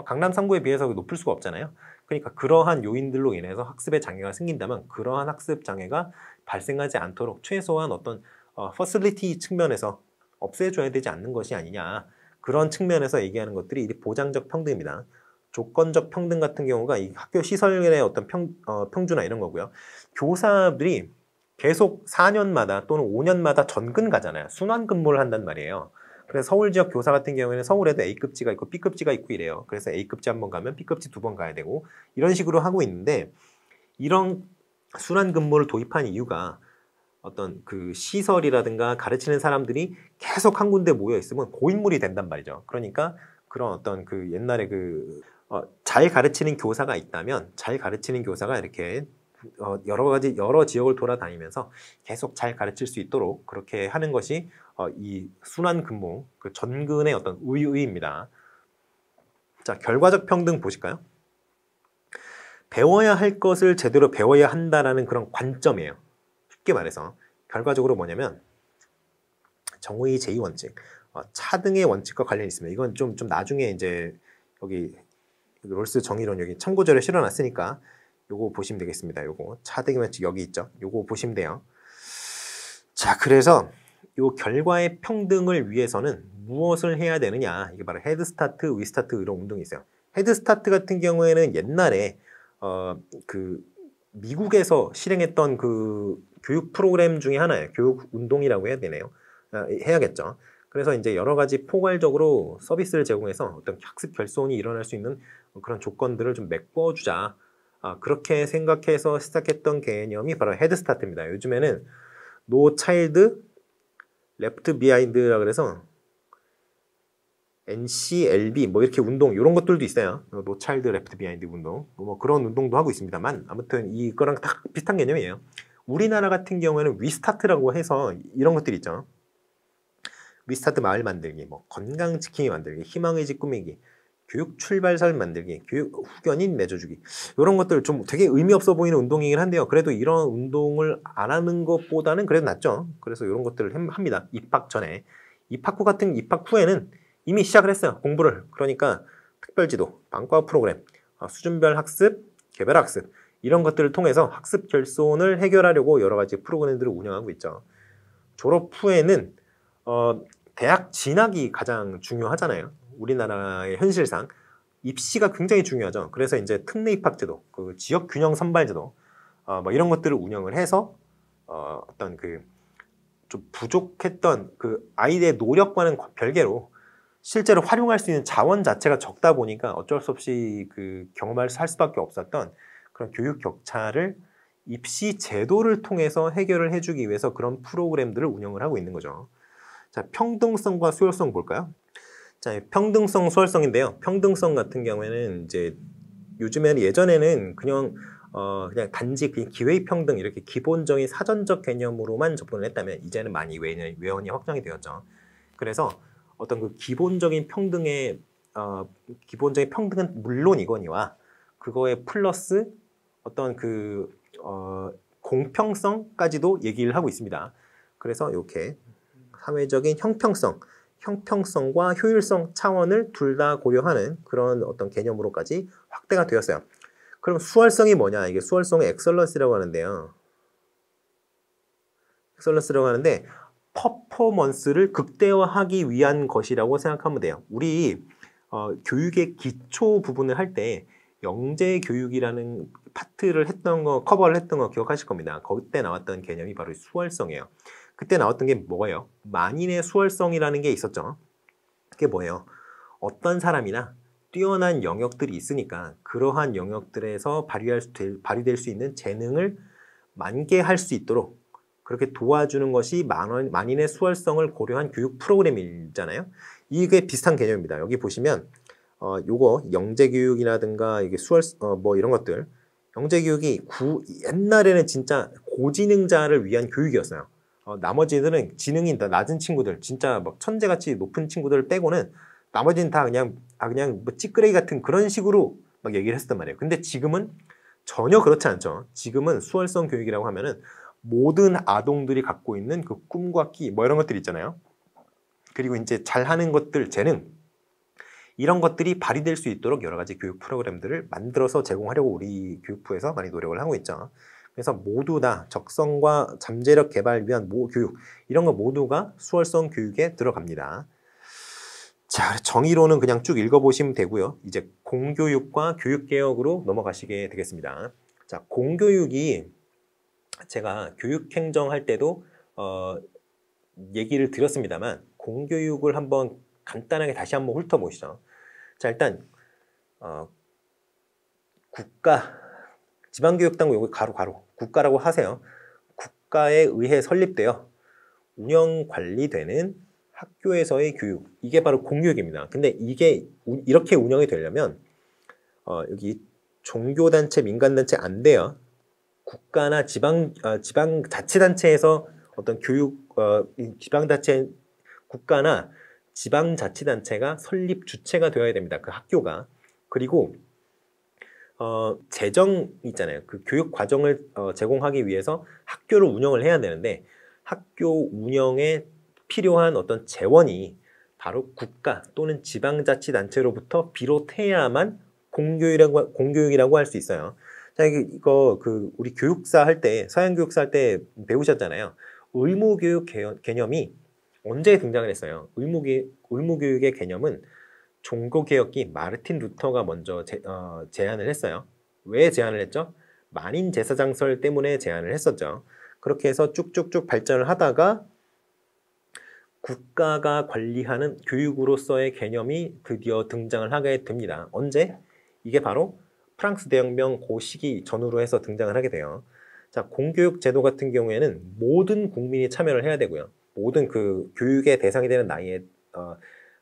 강남 3구에 비해서 높을 수가 없잖아요. 그러니까 그러한 요인들로 인해서 학습에 장애가 생긴다면 그러한 학습 장애가 발생하지 않도록 최소한 어떤 퍼실리티 측면에서 없애줘야 되지 않는 것이 아니냐. 그런 측면에서 얘기하는 것들이 보장적 평등입니다. 조건적 평등 같은 경우가 이 학교 시설의 어떤 평준화 이런 거고요. 교사들이 계속 4년마다 또는 5년마다 전근 가잖아요. 순환 근무를 한단 말이에요. 그래서 서울 지역 교사 같은 경우에는 서울에도 A급지가 있고 B급지가 있고 이래요. 그래서 A급지 한 번 가면 B급지 2번 가야 되고 이런 식으로 하고 있는데 이런 순환 근무를 도입한 이유가 어떤 그 시설이라든가 가르치는 사람들이 계속 한 군데 모여 있으면 고인물이 된단 말이죠. 그러니까 그런 어떤 그 옛날에 잘 가르치는 교사가 있다면 잘 가르치는 교사가 이렇게 여러 지역을 돌아다니면서 계속 잘 가르칠 수 있도록 그렇게 하는 것이 이 순환 근무, 그 전근의 어떤 의의입니다. 자, 결과적 평등 보실까요? 배워야 할 것을 제대로 배워야 한다라는 그런 관점이에요. 쉽게 말해서 결과적으로 뭐냐면 정의 제2원칙, 차등의 원칙과 관련이 있습니다. 이건 좀 나중에 이제 여기 롤스 정의론 여기 참고자료 실어놨으니까 요거 보시면 되겠습니다. 요거 차등의 원칙 여기 있죠. 요거 보시면 돼요. 자, 그래서 요 결과의 평등을 위해서는 무엇을 해야 되느냐? 이게 바로 헤드스타트, 위스타트 이런 운동이 있어요. 헤드스타트 같은 경우에는 옛날에 그 미국에서 실행했던 그 교육 프로그램 중에 하나예요. 교육 운동이라고 해야 되네요. 해야겠죠. 그래서 이제 여러 가지 포괄적으로 서비스를 제공해서 어떤 학습 결손이 일어날 수 있는 그런 조건들을 좀 메꿔주자. 그렇게 생각해서 시작했던 개념이 바로 헤드스타트입니다. 요즘에는 No Child Left Behind라 그래서 NCLB 뭐 이렇게 운동 이런 것들도 있어요. No Child Left Behind 운동 뭐 그런 운동도 하고 있습니다만 아무튼 이거랑 딱 비슷한 개념이에요. 우리나라 같은 경우에는 위스타트라고 해서 이런 것들이 있죠. 위스타트 마을 만들기, 뭐 건강 지킴이 만들기, 희망의 집 꾸미기, 교육 출발설 만들기, 교육 후견인 맺어주기 이런 것들 좀 되게 의미 없어 보이는 운동이긴 한데요. 그래도 이런 운동을 안 하는 것보다는 그래도 낫죠. 그래서 이런 것들을 합니다. 입학 전에. 입학 후에는 이미 시작을 했어요. 공부를. 그러니까 특별지도, 방과 프로그램, 수준별 학습, 개별 학습 이런 것들을 통해서 학습 결손을 해결하려고 여러 가지 프로그램들을 운영하고 있죠. 졸업 후에는 대학 진학이 가장 중요하잖아요. 우리나라의 현실상 입시가 굉장히 중요하죠. 그래서 이제 특례 입학제도, 그 지역 균형 선발제도, 뭐 이런 것들을 운영을 해서 어떤 그 좀 부족했던 그 아이들의 노력과는 별개로 실제로 활용할 수 있는 자원 자체가 적다 보니까 어쩔 수 없이 그 경험할 수밖에 없었던 그런 교육 격차를 입시 제도를 통해서 해결을 해주기 위해서 그런 프로그램들을 운영을 하고 있는 거죠. 자, 평등성과 수월성 볼까요? 자, 평등성, 수월성인데요. 평등성 같은 경우에는 이제 예전에는 그냥 단지 그냥 기회의 평등 이렇게 기본적인 사전적 개념으로만 접근을 했다면 이제는 많이 외연이 확장이 되었죠. 그래서 어떤 그 기본적인 평등은 물론이거니와 그거에 플러스 어떤 그 공평성까지도 얘기를 하고 있습니다. 그래서 이렇게 사회적인 형평성과 효율성 차원을 둘 다 고려하는 그런 어떤 개념으로까지 확대가 되었어요. 그럼 수월성이 뭐냐? 이게 수월성의 엑설런스라고 하는데요. 엑설런스라고 하는데 퍼포먼스를 극대화하기 위한 것이라고 생각하면 돼요. 우리 교육의 기초 부분을 할 때 영재교육이라는 파트를 커버를 했던 거 기억하실 겁니다. 그때 나왔던 개념이 바로 수월성이에요. 그때 나왔던 게 뭐예요? 만인의 수월성이라는 게 있었죠. 그게 뭐예요? 어떤 사람이나 뛰어난 영역들이 있으니까 그러한 영역들에서 발휘될 수 있는 재능을 만개할 수 있도록 그렇게 도와주는 것이 만인의 수월성을 고려한 교육 프로그램이잖아요. 이게 비슷한 개념입니다. 여기 보시면 요거 영재교육이라든가 이게 뭐 이런 것들 영재교육이 옛날에는 진짜 고지능자를 위한 교육이었어요. 나머지들은 지능이 낮은 친구들, 진짜 막 천재같이 높은 친구들 빼고는 나머지는 다 그냥 뭐 찌끄레기 같은 그런 식으로 막 얘기를 했었단 말이에요. 근데 지금은 전혀 그렇지 않죠. 지금은 수월성 교육이라고 하면은 모든 아동들이 갖고 있는 그 꿈과 끼, 뭐 이런 것들 있잖아요. 그리고 이제 잘하는 것들, 재능, 이런 것들이 발휘될 수 있도록 여러 가지 교육 프로그램들을 만들어서 제공하려고 우리 교육부에서 많이 노력을 하고 있죠. 그래서 모두 다 적성과 잠재력 개발 위한 교육, 이런 거 모두가 수월성 교육에 들어갑니다. 자, 정의로는 그냥 쭉 읽어보시면 되고요. 이제 공교육과 교육개혁으로 넘어가시게 되겠습니다. 자, 공교육이 제가 교육행정할 때도 얘기를 드렸습니다만 공교육을 한번 간단하게 다시 한번 훑어보시죠. 자, 일단 지방교육당국 여기 가로 국가라고 하세요. 국가에 의해 설립되어 운영 관리되는 학교에서의 교육, 이게 바로 공교육입니다. 근데 이게 이렇게 운영이 되려면 여기 종교단체, 민간단체 안 돼요. 국가나 지방자치단체에서 어떤 국가나 지방자치단체가 설립 주체가 되어야 됩니다. 그 학교가. 그리고 재정 있잖아요. 그 교육 과정을 제공하기 위해서 학교를 운영을 해야 되는데 학교 운영에 필요한 어떤 재원이 바로 국가 또는 지방자치단체로부터 비롯해야만 공교육이라고 할 수 있어요. 자, 이거 그 우리 교육사 할 때, 서양교육사 할 때 배우셨잖아요. 의무교육 개념이 언제 등장을 했어요? 의무교육의 개념은 종교개혁기 마르틴 루터가 먼저 제안을 했어요. 왜 제안을 했죠? 만인 제사장설 때문에 제안을 했었죠. 그렇게 해서 쭉쭉쭉 발전을 하다가 국가가 관리하는 교육으로서의 개념이 드디어 등장을 하게 됩니다. 언제? 이게 바로 프랑스 대혁명 그 시기 전후로 해서 등장을 하게 돼요. 자, 공교육 제도 같은 경우에는 모든 국민이 참여를 해야 되고요. 모든 그 교육의 대상이 되는 나이에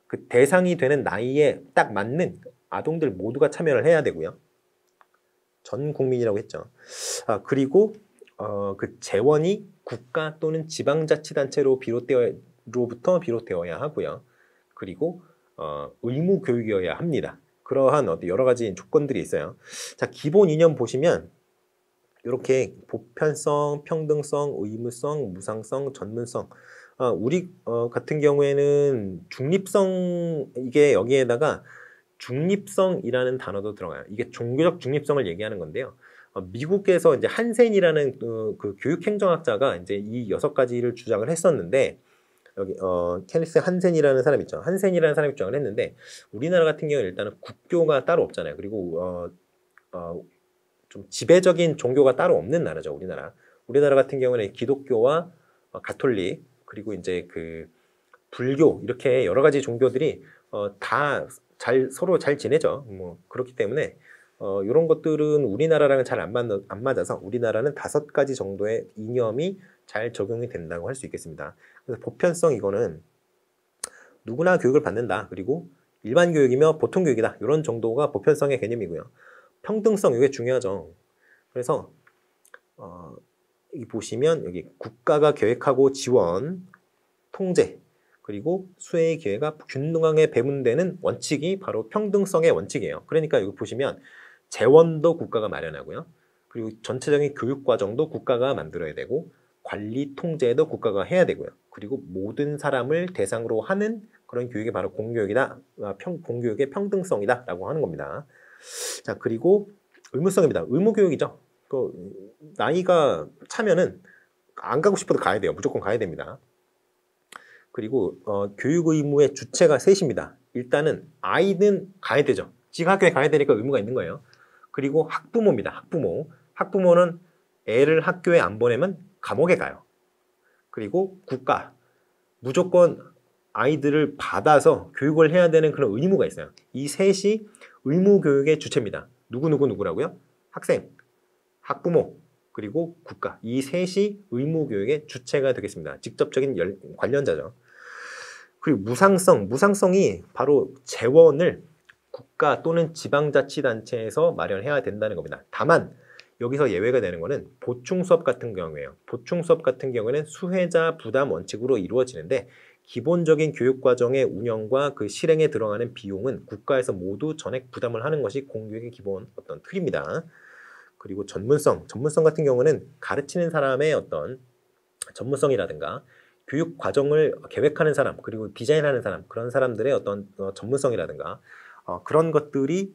그 대상이 되는 나이에 딱 맞는 아동들 모두가 참여를 해야 되고요. 전 국민이라고 했죠. 그리고 그 재원이 국가 또는 지방자치단체로부터 비롯되어야 하고요. 그리고 의무 교육이어야 합니다. 그러한 여러 가지 조건들이 있어요. 자, 기본 이념 보시면 이렇게 보편성, 평등성, 의무성, 무상성, 전문성. 우리 같은 경우에는 중립성, 이게 여기에다가 중립성이라는 단어도 들어가요. 이게 종교적 중립성을 얘기하는 건데요. 미국에서 이제 한센이라는 그 교육행정학자가 이제 이 6가지를 주장을 했었는데, 여기 케니스 한센이라는 사람 있죠. 한센이라는 사람이 주장을 했는데, 우리나라 같은 경우는 일단은 국교가 따로 없잖아요. 그리고 좀 지배적인 종교가 따로 없는 나라죠. 우리나라 같은 경우는 기독교와 가톨릭, 그리고 이제 그 불교, 이렇게 여러 가지 종교들이 다 서로 잘 지내죠. 뭐 그렇기 때문에 이런 것들은 우리나라랑은 잘 안 맞아서 우리나라는 5가지 정도의 이념이 잘 적용이 된다고 할 수 있겠습니다. 그래서 보편성, 이거는 누구나 교육을 받는다. 그리고 일반 교육이며 보통 교육이다. 이런 정도가 보편성의 개념이고요. 평등성, 이게 중요하죠. 그래서 여기 보시면 여기 국가가 계획하고 지원, 통제, 그리고 수혜의 기회가 균등하게 배분되는 원칙이 바로 평등성의 원칙이에요. 그러니까 여기 보시면 재원도 국가가 마련하고요. 그리고 전체적인 교육 과정도 국가가 만들어야 되고 관리 통제도 국가가 해야 되고요. 그리고 모든 사람을 대상으로 하는 그런 교육이 바로 공교육이다. 공교육의 평등성이다 라고 하는 겁니다. 자, 그리고 의무성입니다. 의무교육이죠. 나이가 차면은 안 가고 싶어도 가야 돼요. 무조건 가야 됩니다. 그리고 교육 의무의 주체가 셋입니다. 일단은 아이는 가야 되죠. 지가 학교에 가야 되니까 의무가 있는 거예요. 그리고 학부모입니다. 학부모는 애를 학교에 안 보내면 감옥에 가요. 그리고 국가, 무조건 아이들을 받아서 교육을 해야 되는 그런 의무가 있어요. 이 셋이 의무교육의 주체입니다. 누구라고요? 학생, 학부모, 그리고 국가. 이 셋이 의무교육의 주체가 되겠습니다. 직접적인 관련자죠. 그리고 무상성이 바로 재원을 국가 또는 지방자치단체에서 마련해야 된다는 겁니다. 다만 여기서 예외가 되는 것은 보충수업 같은 경우에요. 보충수업 같은 경우에는 수혜자 부담 원칙으로 이루어지는데 기본적인 교육과정의 운영과 그 실행에 들어가는 비용은 국가에서 모두 전액 부담을 하는 것이 공교육의 기본 어떤 틀입니다. 그리고 전문성 같은 경우는 가르치는 사람의 어떤 전문성이라든가 교육 과정을 계획하는 사람, 그리고 디자인하는 사람, 그런 사람들의 어떤 전문성이라든가 그런 것들이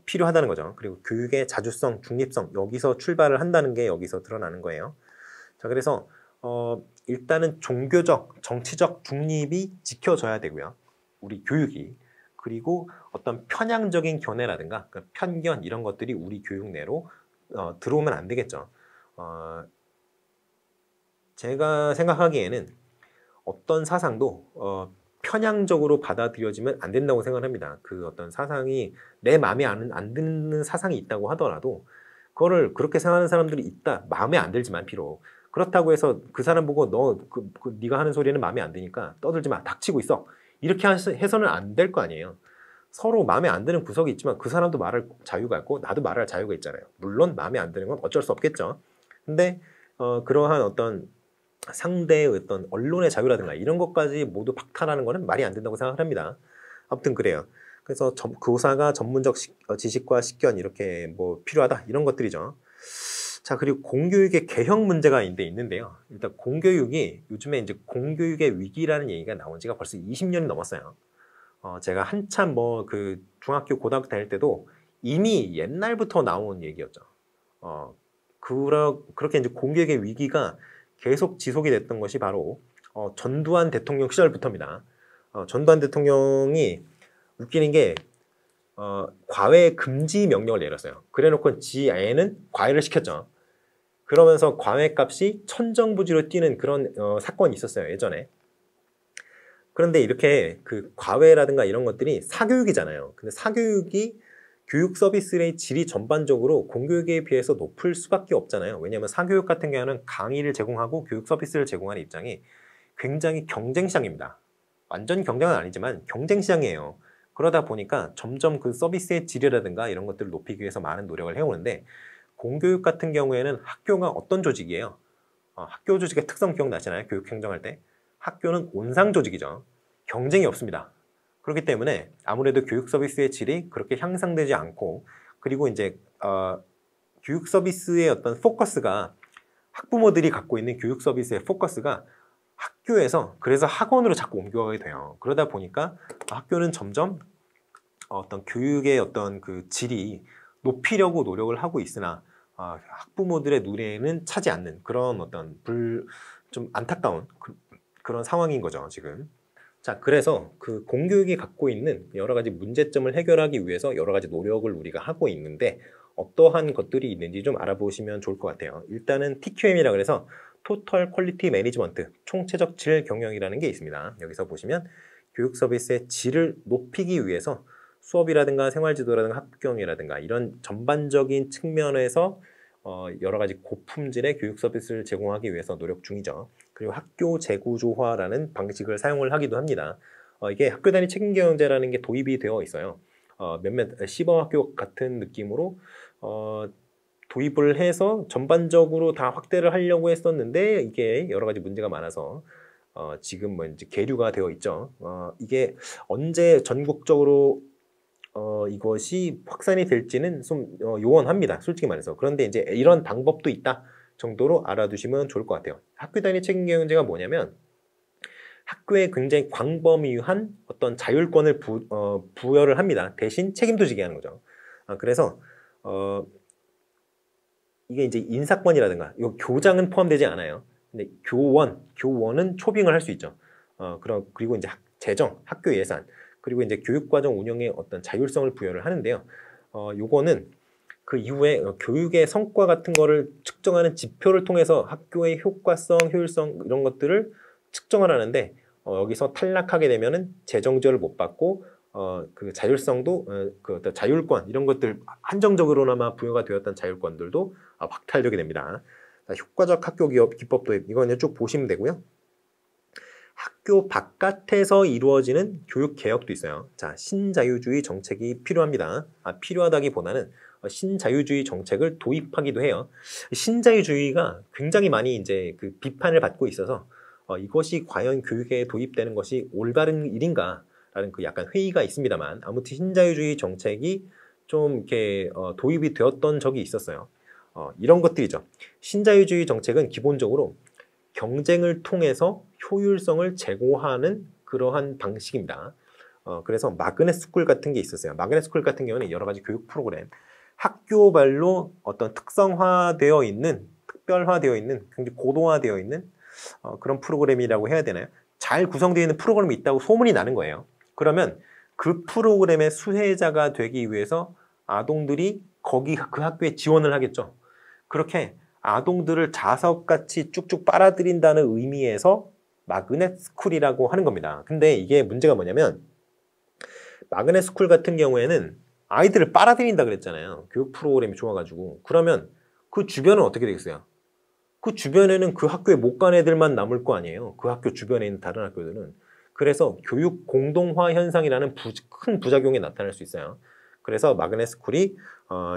필요하다는 거죠. 그리고 교육의 자주성, 중립성, 여기서 출발을 한다는 게 여기서 드러나는 거예요. 자, 그래서 일단은 종교적, 정치적 중립이 지켜져야 되고요. 우리 교육이. 그리고 어떤 편향적인 견해라든가 편견, 이런 것들이 우리 교육 내로 들어오면 안 되겠죠. 제가 생각하기에는 어떤 사상도 편향적으로 받아들여지면 안 된다고 생각합니다. 그 어떤 사상이 내 마음에 안 드는 사상이 있다고 하더라도 그거를 그렇게 생각하는 사람들이 있다. 마음에 안 들지만 비록. 그렇다고 해서 그 사람 보고 네가 하는 소리는 마음에 안 드니까 떠들지 마. 닥치고 있어. 이렇게 해서는 안 될 거 아니에요. 서로 마음에 안 드는 구석이 있지만 그 사람도 말할 자유가 있고 나도 말할 자유가 있잖아요. 물론 마음에 안 드는 건 어쩔 수 없겠죠. 근데 그러한 어떤 상대의 어떤 언론의 자유라든가 이런 것까지 모두 박탈하는 것은 말이 안 된다고 생각을 합니다. 아무튼 그래요. 그래서 교사가 전문적 지식과 식견 이렇게 뭐 필요하다 이런 것들이죠. 자, 그리고 공교육의 개혁 문제가 있는데요. 일단 공교육이 요즘에 이제 공교육의 위기라는 얘기가 나온 지가 벌써 20년이 넘었어요. 제가 한참 뭐 그 중학교, 고등학교 다닐 때도 이미 옛날부터 나온 얘기였죠. 그렇게 이제 공교육의 위기가 계속 지속이 됐던 것이 바로 전두환 대통령 시절부터입니다. 전두환 대통령이 웃기는 게 과외 금지 명령을 내렸어요. 그래놓고 지 애는 과외를 시켰죠. 그러면서 과외값이 천정부지로 뛰는 그런 사건이 있었어요, 예전에. 그런데 이렇게 그 과외라든가 이런 것들이 사교육이잖아요. 근데 사교육이 교육 서비스의 질이 전반적으로 공교육에 비해서 높을 수밖에 없잖아요. 왜냐하면 사교육 같은 경우는 강의를 제공하고 교육 서비스를 제공하는 입장이 굉장히 경쟁 시장입니다. 완전 경쟁은 아니지만 경쟁 시장이에요. 그러다 보니까 점점 그 서비스의 질이라든가 이런 것들을 높이기 위해서 많은 노력을 해오는데, 공교육 같은 경우에는 학교가 어떤 조직이에요? 학교 조직의 특성 기억나시나요? 교육 행정할 때. 학교는 온상 조직이죠. 경쟁이 없습니다. 그렇기 때문에 아무래도 교육 서비스의 질이 그렇게 향상되지 않고, 그리고 이제 교육 서비스의 어떤 포커스가, 학부모들이 갖고 있는 교육 서비스의 포커스가 학교에서 그래서 학원으로 자꾸 옮겨가게 돼요. 그러다 보니까 학교는 점점 어떤 교육의 어떤 그 질이 높이려고 노력을 하고 있으나 학부모들의 눈에는 차지 않는 그런 어떤 좀 안타까운 그런 상황인 거죠, 지금. 자, 그래서 그 공교육이 갖고 있는 여러 가지 문제점을 해결하기 위해서 여러 가지 노력을 우리가 하고 있는데, 어떠한 것들이 있는지 좀 알아보시면 좋을 것 같아요. 일단은 TQM이라 그래서 토털 퀄리티 매니지먼트, 총체적 질 경영이라는 게 있습니다. 여기서 보시면 교육 서비스의 질을 높이기 위해서 수업이라든가 생활지도라든가 학경이라든가 이런 전반적인 측면에서 여러 가지 고품질의 교육 서비스를 제공하기 위해서 노력 중이죠. 그리고 학교 재구조화라는 방식을 사용을 하기도 합니다. 이게 학교 단위 책임 경영제라는 게 도입이 되어 있어요. 몇몇 시범학교 같은 느낌으로 도입을 해서 전반적으로 다 확대를 하려고 했었는데, 이게 여러 가지 문제가 많아서 지금 뭐 이제 계류가 되어 있죠. 이게 언제 전국적으로 이것이 확산이 될지는 좀 요원합니다, 솔직히 말해서. 그런데 이제 이런 방법도 있다 정도로 알아두시면 좋을 것 같아요. 학교 단위 책임 경영제가 뭐냐면, 학교에 굉장히 광범위한 어떤 자율권을 부여를 합니다. 대신 책임도 지게 하는 거죠. 그래서 이게 이제 인사권이라든가, 이 교장은 포함되지 않아요. 근데 교원은 초빙을 할 수 있죠. 그리고 이제 재정, 학교 예산, 그리고 이제 교육과정 운영의 어떤 자율성을 부여를 하는데요. 요거는 그 이후에 교육의 성과 같은 거를 측정하는 지표를 통해서 학교의 효과성, 효율성 이런 것들을 측정을 하는데, 여기서 탈락하게 되면은 재정지원을 못 받고 그 자율성도 그 어떤 자율권 이런 것들, 한정적으로나마 부여가 되었던 자율권들도 박탈되게 됩니다. 효과적 학교 기법 도입, 이거는 쭉 보시면 되고요. 학교 바깥에서 이루어지는 교육 개혁도 있어요. 자, 신자유주의 정책이 필요합니다. 필요하다기보다는 신자유주의 정책을 도입하기도 해요. 신자유주의가 굉장히 많이 이제 그 비판을 받고 있어서 이것이 과연 교육에 도입되는 것이 올바른 일인가라는 그 약간 회의가 있습니다만, 아무튼 신자유주의 정책이 좀 이렇게 도입이 되었던 적이 있었어요. 이런 것들이죠. 신자유주의 정책은 기본적으로 경쟁을 통해서 효율성을 제고하는 그러한 방식입니다. 그래서 마그넷 스쿨 같은 게 있었어요. 마그넷 스쿨 같은 경우는 여러 가지 교육 프로그램, 학교별로 어떤 특성화되어 있는, 특별화되어 있는, 굉장히 고도화되어 있는 그런 프로그램이라고 해야 되나요? 잘 구성되어 있는 프로그램이 있다고 소문이 나는 거예요. 그러면 그 프로그램의 수혜자가 되기 위해서 아동들이 그 학교에 지원을 하겠죠. 그렇게 아동들을 자석같이 쭉쭉 빨아들인다는 의미에서 마그넷 스쿨이라고 하는 겁니다. 근데 이게 문제가 뭐냐면, 마그넷 스쿨 같은 경우에는 아이들을 빨아들인다 그랬잖아요. 교육 프로그램이 좋아가지고. 그러면 그 주변은 어떻게 되겠어요? 그 주변에는 그 학교에 못 간 애들만 남을 거 아니에요. 그 학교 주변에 있는 다른 학교들은. 그래서 교육 공동화 현상이라는 큰 부작용이 나타날 수 있어요. 그래서 마그넷 스쿨이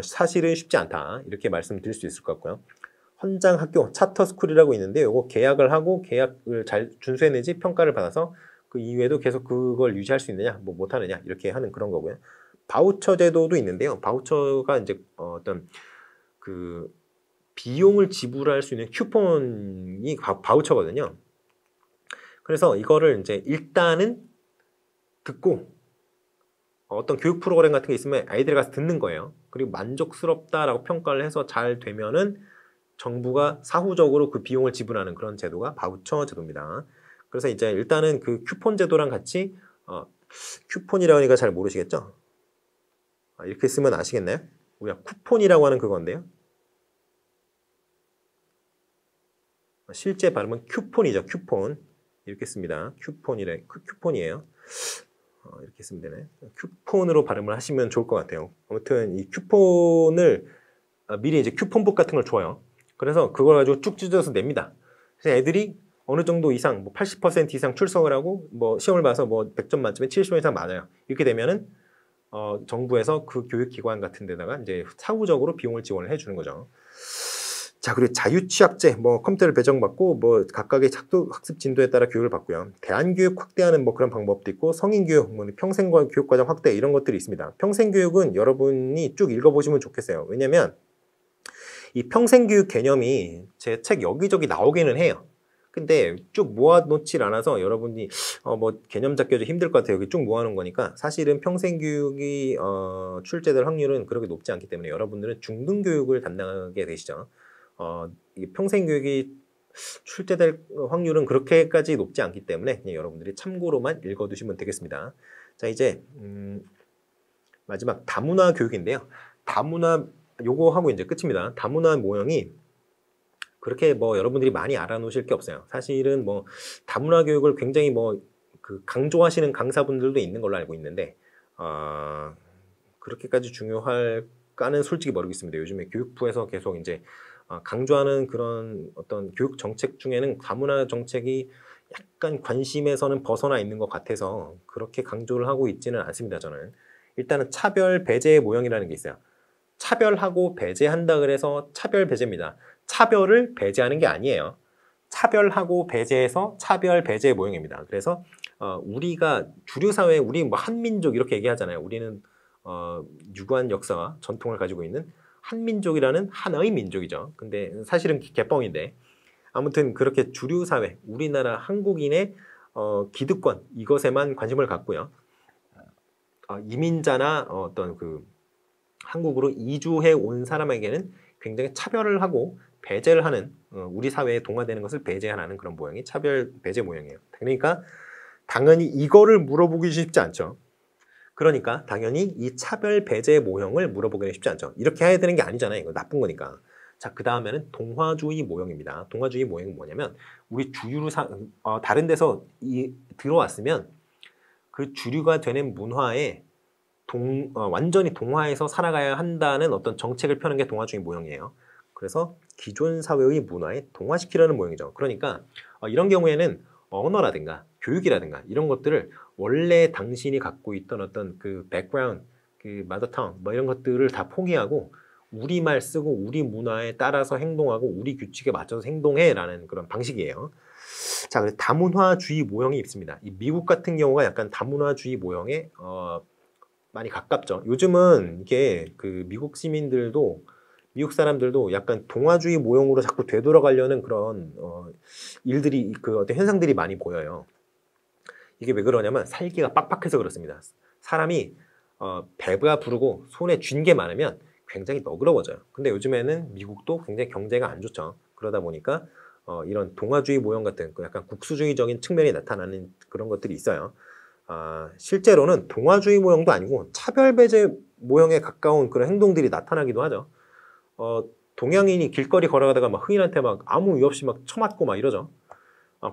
사실은 쉽지 않다, 이렇게 말씀드릴 수 있을 것 같고요. 헌장 학교, 차터 스쿨이라고 있는데, 이거 계약을 하고 계약을 잘 준수했는지 평가를 받아서 그 이후에도 계속 그걸 유지할 수 있느냐, 뭐 못하느냐 이렇게 하는 그런 거고요. 바우처 제도도 있는데요. 바우처가 이제 어떤 그 비용을 지불할 수 있는 쿠폰이 바우처거든요. 그래서 이거를 이제 일단은 듣고 어떤 교육 프로그램 같은 게 있으면 아이들이 가서 듣는 거예요. 그리고 만족스럽다라고 평가를 해서 잘 되면은 정부가 사후적으로 그 비용을 지불하는 그런 제도가 바우처 제도입니다. 그래서 이제 일단은 그 쿠폰 제도랑 같이 쿠폰이라고 하니까 잘 모르시겠죠? 이렇게 쓰면 아시겠나요? 우리가 쿠폰이라고 하는 그건데요. 실제 발음은 쿠폰이죠. 쿠폰. 이렇게 씁니다. 쿠폰이에요. 이렇게 쓰면 되네. 쿠폰으로 발음을 하시면 좋을 것 같아요. 아무튼 이 쿠폰을 미리 이제 쿠폰북 같은 걸 줘요. 그래서 그걸 가지고 쭉 찢어서 냅니다. 그래서 애들이 어느 정도 이상, 뭐 80% 이상 출석을 하고, 뭐 시험을 봐서 뭐 100점 만점에 70점 이상 맞아요. 이렇게 되면은 정부에서 그 교육기관 같은 데다가 이제 사후적으로 비용을 지원을 해주는 거죠. 자, 그리고 자유취약제, 뭐 컴퓨터를 배정받고 뭐 각각의 학습 진도에 따라 교육을 받고요. 대안교육 확대하는 뭐 그런 방법도 있고, 성인교육, 뭐 평생교육과정 확대 이런 것들이 있습니다. 평생교육은 여러분이 쭉 읽어보시면 좋겠어요. 왜냐면 이 평생교육 개념이 제 책 여기저기 나오기는 해요. 근데 쭉 모아놓질 않아서 여러분이 뭐 개념 잡기 좀 힘들 것 같아요. 여기 쭉 모아놓은 거니까. 사실은 평생교육이 출제될 확률은 그렇게 높지 않기 때문에 여러분들은 중등교육을 담당하게 되시죠. 이 평생교육이 출제될 확률은 그렇게까지 높지 않기 때문에 그냥 여러분들이 참고로만 읽어두시면 되겠습니다. 자, 이제 마지막 다문화 교육인데요. 다문화 요거 하고 이제 끝입니다. 다문화 모형이 그렇게 뭐 여러분들이 많이 알아놓으실 게 없어요. 사실은 뭐 다문화 교육을 굉장히 뭐 그 강조하시는 강사분들도 있는 걸로 알고 있는데 그렇게까지 중요할까는 솔직히 모르겠습니다. 요즘에 교육부에서 계속 이제 강조하는 그런 어떤 교육 정책 중에는 다문화 정책이 약간 관심에서는 벗어나 있는 것 같아서 그렇게 강조를 하고 있지는 않습니다. 저는 일단은 차별 배제 모형이라는 게 있어요. 차별하고 배제한다 그래서 차별 배제입니다. 차별을 배제하는 게 아니에요. 차별하고 배제해서 차별 배제 모형입니다. 그래서 우리가 주류 사회, 우리 뭐 한민족 이렇게 얘기하잖아요. 우리는 유구한 역사와 전통을 가지고 있는 한민족이라는 하나의 민족이죠. 근데 사실은 개뻥인데 아무튼 그렇게 주류 사회, 우리나라 한국인의 기득권 이것에만 관심을 갖고요. 이민자나 어떤 그 한국으로 이주해 온 사람에게는 굉장히 차별을 하고 배제를 하는 우리 사회에 동화되는 것을 배제하는 그런 모형이 차별 배제 모형이에요. 그러니까 당연히 이거를 물어보기 쉽지 않죠. 그러니까 당연히 이 차별 배제 모형을 물어보기는 쉽지 않죠. 이렇게 해야 되는 게 아니잖아요. 이거 나쁜 거니까. 자, 그 다음에는 동화주의 모형입니다. 동화주의 모형은 뭐냐면 우리 주류로 다른 데서 들어왔으면 그 주류가 되는 문화에 완전히 동화해서 살아가야 한다는 어떤 정책을 펴는 게 동화주의 모형이에요. 그래서 기존 사회의 문화에 동화시키려는 모형이죠. 그러니까 이런 경우에는 언어라든가 교육이라든가 이런 것들을 원래 당신이 갖고 있던 어떤 그 백그라운드, 그 마더텅 뭐 이런 것들을 다 포기하고 우리말 쓰고 우리 문화에 따라서 행동하고 우리 규칙에 맞춰서 행동해라는 그런 방식이에요. 자, 그래서 다문화주의 모형이 있습니다. 이 미국 같은 경우가 약간 다문화주의 모형에 많이 가깝죠. 요즘은 이게 그 미국 시민들도 미국 사람들도 약간 동화주의 모형으로 자꾸 되돌아가려는 그런 일들이 그 어떤 현상들이 많이 보여요. 이게 왜 그러냐면 살기가 빡빡해서 그렇습니다. 사람이 배가 부르고 손에 쥔 게 많으면 굉장히 너그러워져요. 근데 요즘에는 미국도 굉장히 경제가 안 좋죠. 그러다 보니까 이런 동화주의 모형 같은 약간 국수주의적인 측면이 나타나는 그런 것들이 있어요. 실제로는 동화주의 모형도 아니고 차별배제 모형에 가까운 그런 행동들이 나타나기도 하죠. 동양인이 길거리 걸어가다가 막 흑인한테 막 아무 이유 없이 막 쳐맞고 막 이러죠.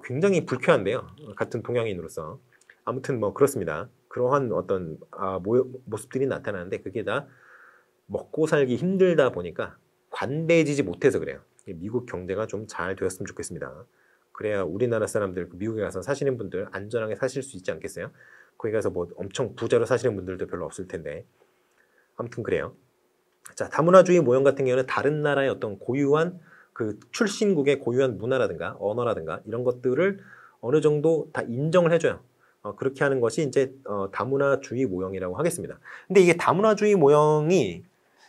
굉장히 불쾌한데요. 같은 동양인으로서. 아무튼 뭐 그렇습니다. 그러한 어떤 모습들이 나타나는데 그게 다 먹고 살기 힘들다 보니까 관대해지지 못해서 그래요. 미국 경제가 좀 잘 되었으면 좋겠습니다. 그래야 우리나라 사람들 미국에 가서 사시는 분들 안전하게 사실 수 있지 않겠어요? 거기 가서 뭐 엄청 부자로 사시는 분들도 별로 없을 텐데. 아무튼 그래요. 자, 다문화주의 모형 같은 경우는 다른 나라의 어떤 고유한 그 출신국의 고유한 문화라든가 언어라든가 이런 것들을 어느 정도 다 인정을 해줘요. 그렇게 하는 것이 이제 다문화주의 모형이라고 하겠습니다. 근데 이게 다문화주의 모형이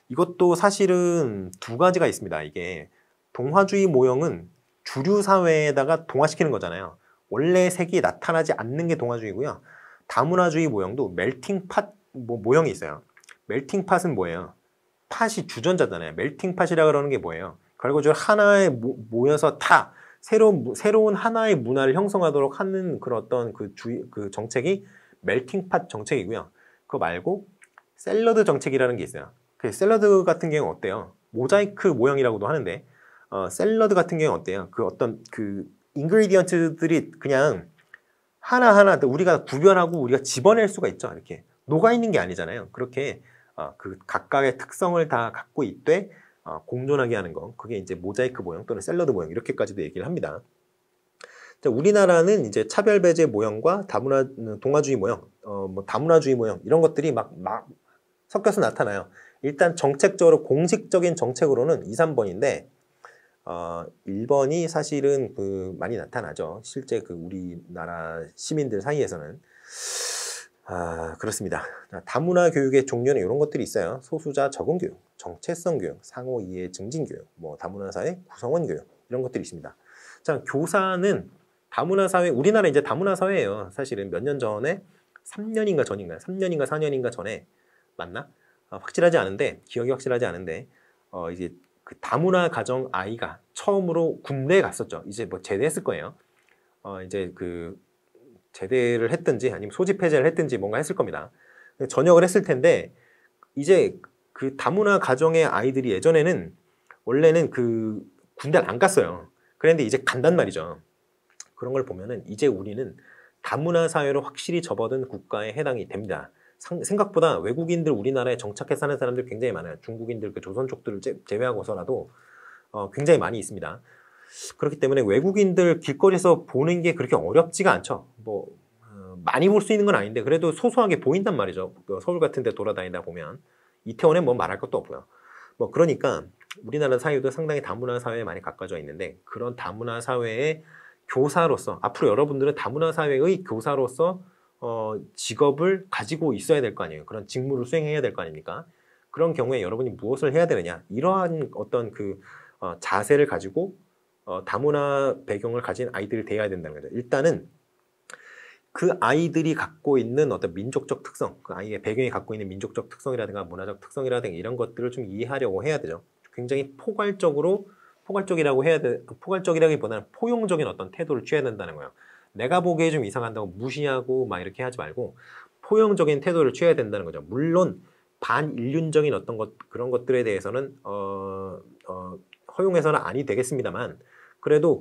이것도 사실은 두 가지가 있습니다. 이게 동화주의 모형은 주류 사회에다가 동화시키는 거잖아요. 원래 색이 나타나지 않는 게 동화주의고요. 다문화주의 모형도 멜팅 팟 모형이 있어요. 멜팅 팟은 뭐예요? 팟이 주전자잖아요. 멜팅 팟이라 그러는 게 뭐예요? 결과적으로 하나에 모여서 다 새로운 하나의 문화를 형성하도록 하는 그런 어떤 그 정책이 멜팅 팟 정책이고요. 그거 말고 샐러드 정책이라는 게 있어요. 그 샐러드 같은 경우는 어때요? 모자이크 모형이라고도 하는데 샐러드 같은 경우는 어때요? 그 어떤 그 인그리디언트들이 그냥 하나하나 우리가 구별하고 우리가 집어낼 수가 있죠. 이렇게 녹아있는 게 아니잖아요. 그렇게 그 각각의 특성을 다 갖고 있되 공존하게 하는 거, 그게 이제 모자이크 모형 또는 샐러드 모형 이렇게까지도 얘기를 합니다. 자, 우리나라는 이제 차별배제 모형과 동화주의 모형, 다문화주의 모형 이런 것들이 막 섞여서 나타나요. 일단 정책적으로 공식적인 정책으로는 2, 3번인데 1번이 사실은 많이 나타나죠. 실제 우리나라 시민들 사이에서는. 그렇습니다. 다문화 교육의 종류는 이런 것들이 있어요. 소수자 적응 교육, 정체성 교육, 상호 이해 증진 교육, 다문화 사회 구성원 교육 이런 것들이 있습니다. 자, 교사는 다문화 사회, 우리나라 이제 다문화 사회예요. 사실은 몇 년 전에 3년인가 전인가요? 3년인가 4년인가 전에 맞나? 확실하지 않은데 기억이 확실하지 않은데 이제 그 다문화 가정 아이가 처음으로 군대에 갔었죠. 이제 제대했을 거예요. 이제 제대를 했든지 아니면 소집 해제를 했든지 뭔가 했을 겁니다. 전역을 했을 텐데 이제 그 다문화 가정의 아이들이 예전에는 원래는 군대를 안 갔어요. 그런데 이제 간단 말이죠. 그런 걸 보면은 이제 우리는 다문화 사회로 확실히 접어든 국가에 해당이 됩니다. 생각보다 외국인들 우리나라에 정착해 사는 사람들 굉장히 많아요. 중국인들, 조선족들을 제외하고서라도 굉장히 많이 있습니다. 그렇기 때문에 외국인들 길거리에서 보는 게 그렇게 어렵지가 않죠. 많이 볼 수 있는 건 아닌데 그래도 소소하게 보인단 말이죠. 서울 같은 데 돌아다니다 보면. 이태원에 말할 것도 없고요. 그러니까 우리나라 사회도 상당히 다문화 사회에 많이 가까워져 있는데 그런 다문화 사회의 교사로서 앞으로 여러분들은 다문화 사회의 교사로서 직업을 가지고 있어야 될 거 아니에요. 그런 직무를 수행해야 될 거 아닙니까? 그런 경우에 여러분이 무엇을 해야 되느냐? 이러한 어떤 자세를 가지고 다문화 배경을 가진 아이들을 대해야 된다는 거죠. 일단은 그 아이들이 갖고 있는 어떤 민족적 특성, 그 아이의 배경이 갖고 있는 민족적 특성이라든가 문화적 특성이라든가 이런 것들을 좀 이해하려고 해야 되죠. 굉장히 포괄적이라기보다는 포용적인 어떤 태도를 취해야 된다는 거예요. 내가 보기에 좀 이상한다고 무시하고 막 이렇게 하지 말고 포용적인 태도를 취해야 된다는 거죠. 물론 반인륜적인 어떤 그런 것들에 대해서는 허용해서는 아니 되겠습니다만 그래도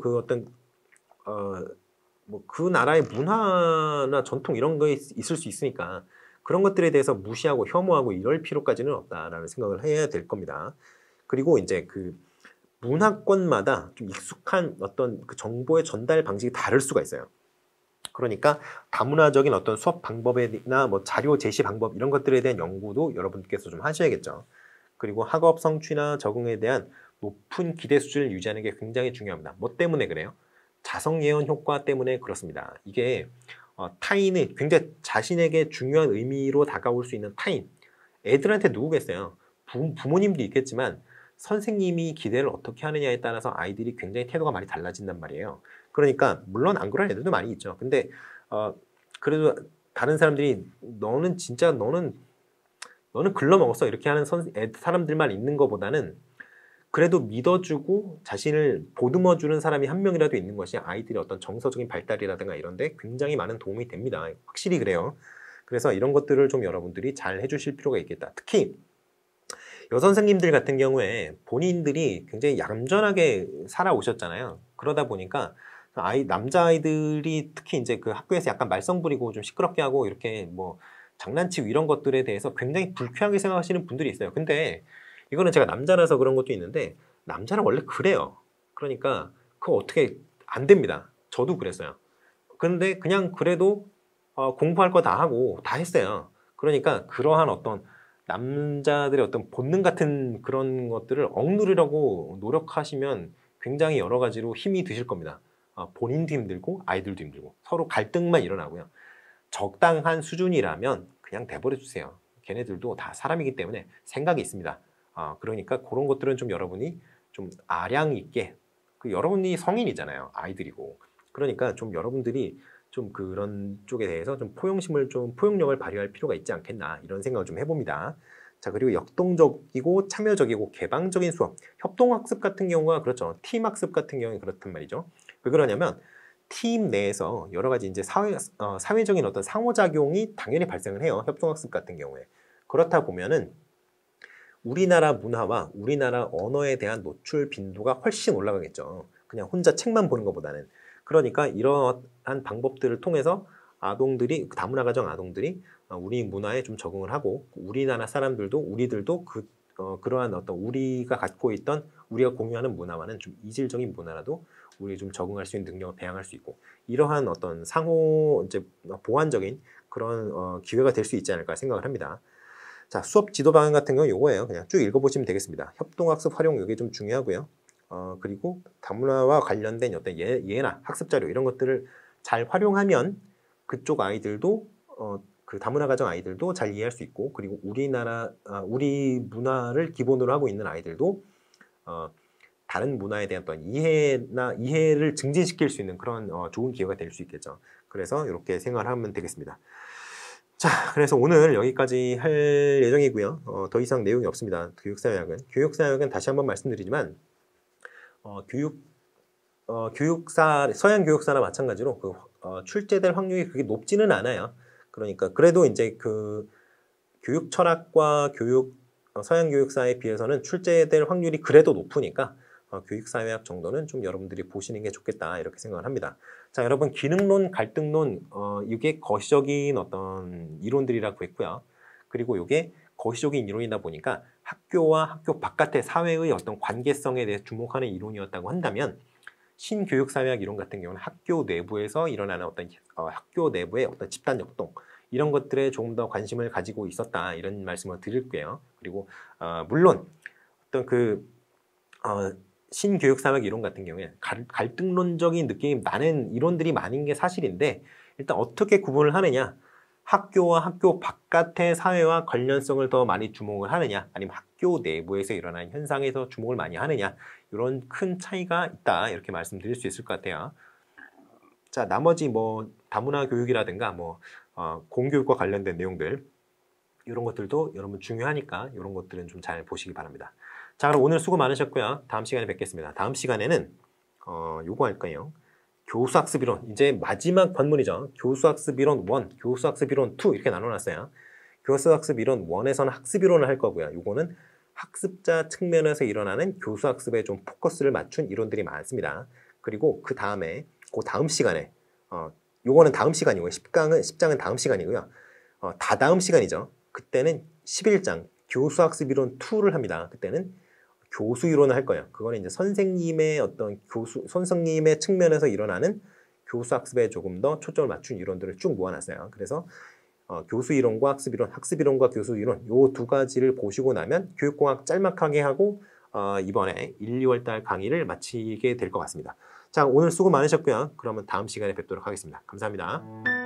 그 나라의 문화나 전통 이런 거 있을 수 있으니까 그런 것들에 대해서 무시하고 혐오하고 이럴 필요까지는 없다라는 생각을 해야 될 겁니다. 그리고 이제 문화권마다 좀 익숙한 어떤 정보의 전달 방식이 다를 수가 있어요. 그러니까 다문화적인 어떤 수업 방법이나 자료 제시 방법 이런 것들에 대한 연구도 여러분께서 좀 하셔야겠죠. 그리고 학업 성취나 적응에 대한 높은 기대 수준을 유지하는 게 굉장히 중요합니다. 뭐 때문에 그래요? 자성 예언 효과 때문에 그렇습니다. 이게 타인의 굉장히 자신에게 중요한 의미로 다가올 수 있는 타인, 애들한테 누구겠어요? 부모님도 있겠지만 선생님이 기대를 어떻게 하느냐에 따라서 아이들이 굉장히 태도가 많이 달라진단 말이에요. 그러니까 물론 안 그런 애들도 많이 있죠. 근데 그래도 다른 사람들이 너는 글러먹었어 이렇게 하는 사람들만 있는 것보다는 그래도 믿어주고 자신을 보듬어주는 사람이 한 명이라도 있는 것이 아이들의 어떤 정서적인 발달이라든가 이런데 굉장히 많은 도움이 됩니다. 확실히 그래요. 그래서 이런 것들을 좀 여러분들이 잘 해주실 필요가 있겠다. 특히 여선생님들 같은 경우에 본인들이 굉장히 얌전하게 살아오셨잖아요. 그러다 보니까 남자아이들이 특히 이제 학교에서 약간 말썽 부리고 좀 시끄럽게 하고 이렇게 장난치고 이런 것들에 대해서 굉장히 불쾌하게 생각하시는 분들이 있어요. 근데 이거는 제가 남자라서 그런 것도 있는데 남자는 원래 그래요. 그러니까 그거 어떻게 안 됩니다. 저도 그랬어요. 근데 그냥 그래도 공부할 거 다 하고 다 했어요. 그러니까 그러한 어떤 남자들의 어떤 본능 같은 그런 것들을 억누르려고 노력하시면 굉장히 여러 가지로 힘이 드실 겁니다. 본인도 힘들고 아이들도 힘들고 서로 갈등만 일어나고요. 적당한 수준이라면 그냥 내버려 주세요. 걔네들도 다 사람이기 때문에 생각이 있습니다. 그러니까 그런 것들은 좀 여러분이 좀 아량 있게, 여러분이 성인이잖아요. 아이들이고. 그러니까 좀 여러분들이 좀 그런 쪽에 대해서 좀 포용력을 발휘할 필요가 있지 않겠나, 이런 생각을 좀 해봅니다. 자, 그리고 역동적이고 참여적이고 개방적인 수업, 협동학습 같은 경우가 그렇죠. 팀학습 같은 경우에 그렇단 말이죠. 왜 그러냐면 팀 내에서 여러 가지 이제 사회적인 어떤 상호작용이 당연히 발생을 해요. 협동학습 같은 경우에. 그렇다 보면은 우리나라 문화와 우리나라 언어에 대한 노출 빈도가 훨씬 올라가겠죠. 그냥 혼자 책만 보는 것보다는. 그러니까 이러한 방법들을 통해서 다문화 가정 아동들이 우리 문화에 좀 적응을 하고, 우리나라 사람들도 우리들도 그러한 어떤 우리가 갖고 있던, 우리가 공유하는 문화와는 좀 이질적인 문화라도 우리 좀 적응할 수 있는 능력을 배양할 수 있고, 이러한 어떤 상호 이제 보완적인 그런 기회가 될 수 있지 않을까 생각을 합니다. 자, 수업 지도 방향 같은 경우 요거예요. 그냥 쭉 읽어보시면 되겠습니다. 협동학습 활용, 이게 좀 중요하고요. 그리고 다문화와 관련된 어떤 예나 학습 자료 이런 것들을 잘 활용하면 그쪽 아이들도 그 다문화 가정 아이들도 잘 이해할 수 있고, 그리고 우리 문화를 기본으로 하고 있는 아이들도 다른 문화에 대한 어떤 이해를 증진시킬 수 있는 그런 좋은 기회가 될 수 있겠죠. 그래서 이렇게 생각을 하면 되겠습니다. 자, 그래서 오늘 여기까지 할 예정이고요. 더 이상 내용이 없습니다. 교육사역은 다시 한번 말씀드리지만 서양 교육사나 마찬가지로 출제될 확률이 그렇게 높지는 않아요. 그러니까 그래도 이제 그 교육 철학과 서양 교육사에 비해서는 출제될 확률이 그래도 높으니까 교육사회학 정도는 좀 여러분들이 보시는 게 좋겠다, 이렇게 생각을 합니다. 자, 여러분, 기능론, 갈등론, 이게 거시적인 어떤 이론들이라고 했고요. 그리고 이게 거시적인 이론이다 보니까 학교와 학교 바깥의 사회의 어떤 관계성에 대해 주목하는 이론이었다고 한다면, 신교육사회학 이론 같은 경우는 학교 내부에서 일어나는 어떤 학교 내부의 어떤 집단 역동, 이런 것들에 조금 더 관심을 가지고 있었다, 이런 말씀을 드릴게요. 그리고 물론 어떤 신교육사회학 이론 같은 경우에 갈등론적인 느낌이 많은 이론들이 많은 게 사실인데, 일단 어떻게 구분을 하느냐, 학교와 학교 바깥의 사회와 관련성을 더 많이 주목을 하느냐, 아니면 학교 내부에서 일어나는 현상에서 주목을 많이 하느냐, 이런 큰 차이가 있다, 이렇게 말씀드릴 수 있을 것 같아요. 자, 나머지 다문화 교육이라든가 공교육과 관련된 내용들, 이런 것들도 여러분 중요하니까 이런 것들은 좀 잘 보시기 바랍니다. 자, 그럼 오늘 수고 많으셨고요. 다음 시간에 뵙겠습니다. 다음 시간에는 요거 할 거예요. 교수학습이론, 이제 마지막 관문이죠. 교수학습이론 1, 교수학습이론 2, 이렇게 나눠놨어요. 교수학습이론 1에서는 학습이론을 할 거고요. 요거는 학습자 측면에서 일어나는 교수학습에 좀 포커스를 맞춘 이론들이 많습니다. 그리고 그 다음에 다음 시간에 요거는 다음 시간이고요. 10장은 다음 시간이고요. 다다음 시간이죠. 그때는 11장 교수학습이론 2를 합니다. 그때는 교수 이론을 할 거예요. 그거는 이제 선생님의 측면에서 일어나는 교수학습에 조금 더 초점을 맞춘 이론들을 쭉 모아놨어요. 그래서 교수 이론과 학습 이론, 학습 이론과 교수 이론, 요 두 가지를 보시고 나면 교육공학 짤막하게 하고 이번에 1, 2월 달 강의를 마치게 될 것 같습니다. 자, 오늘 수고 많으셨고요. 그러면 다음 시간에 뵙도록 하겠습니다. 감사합니다.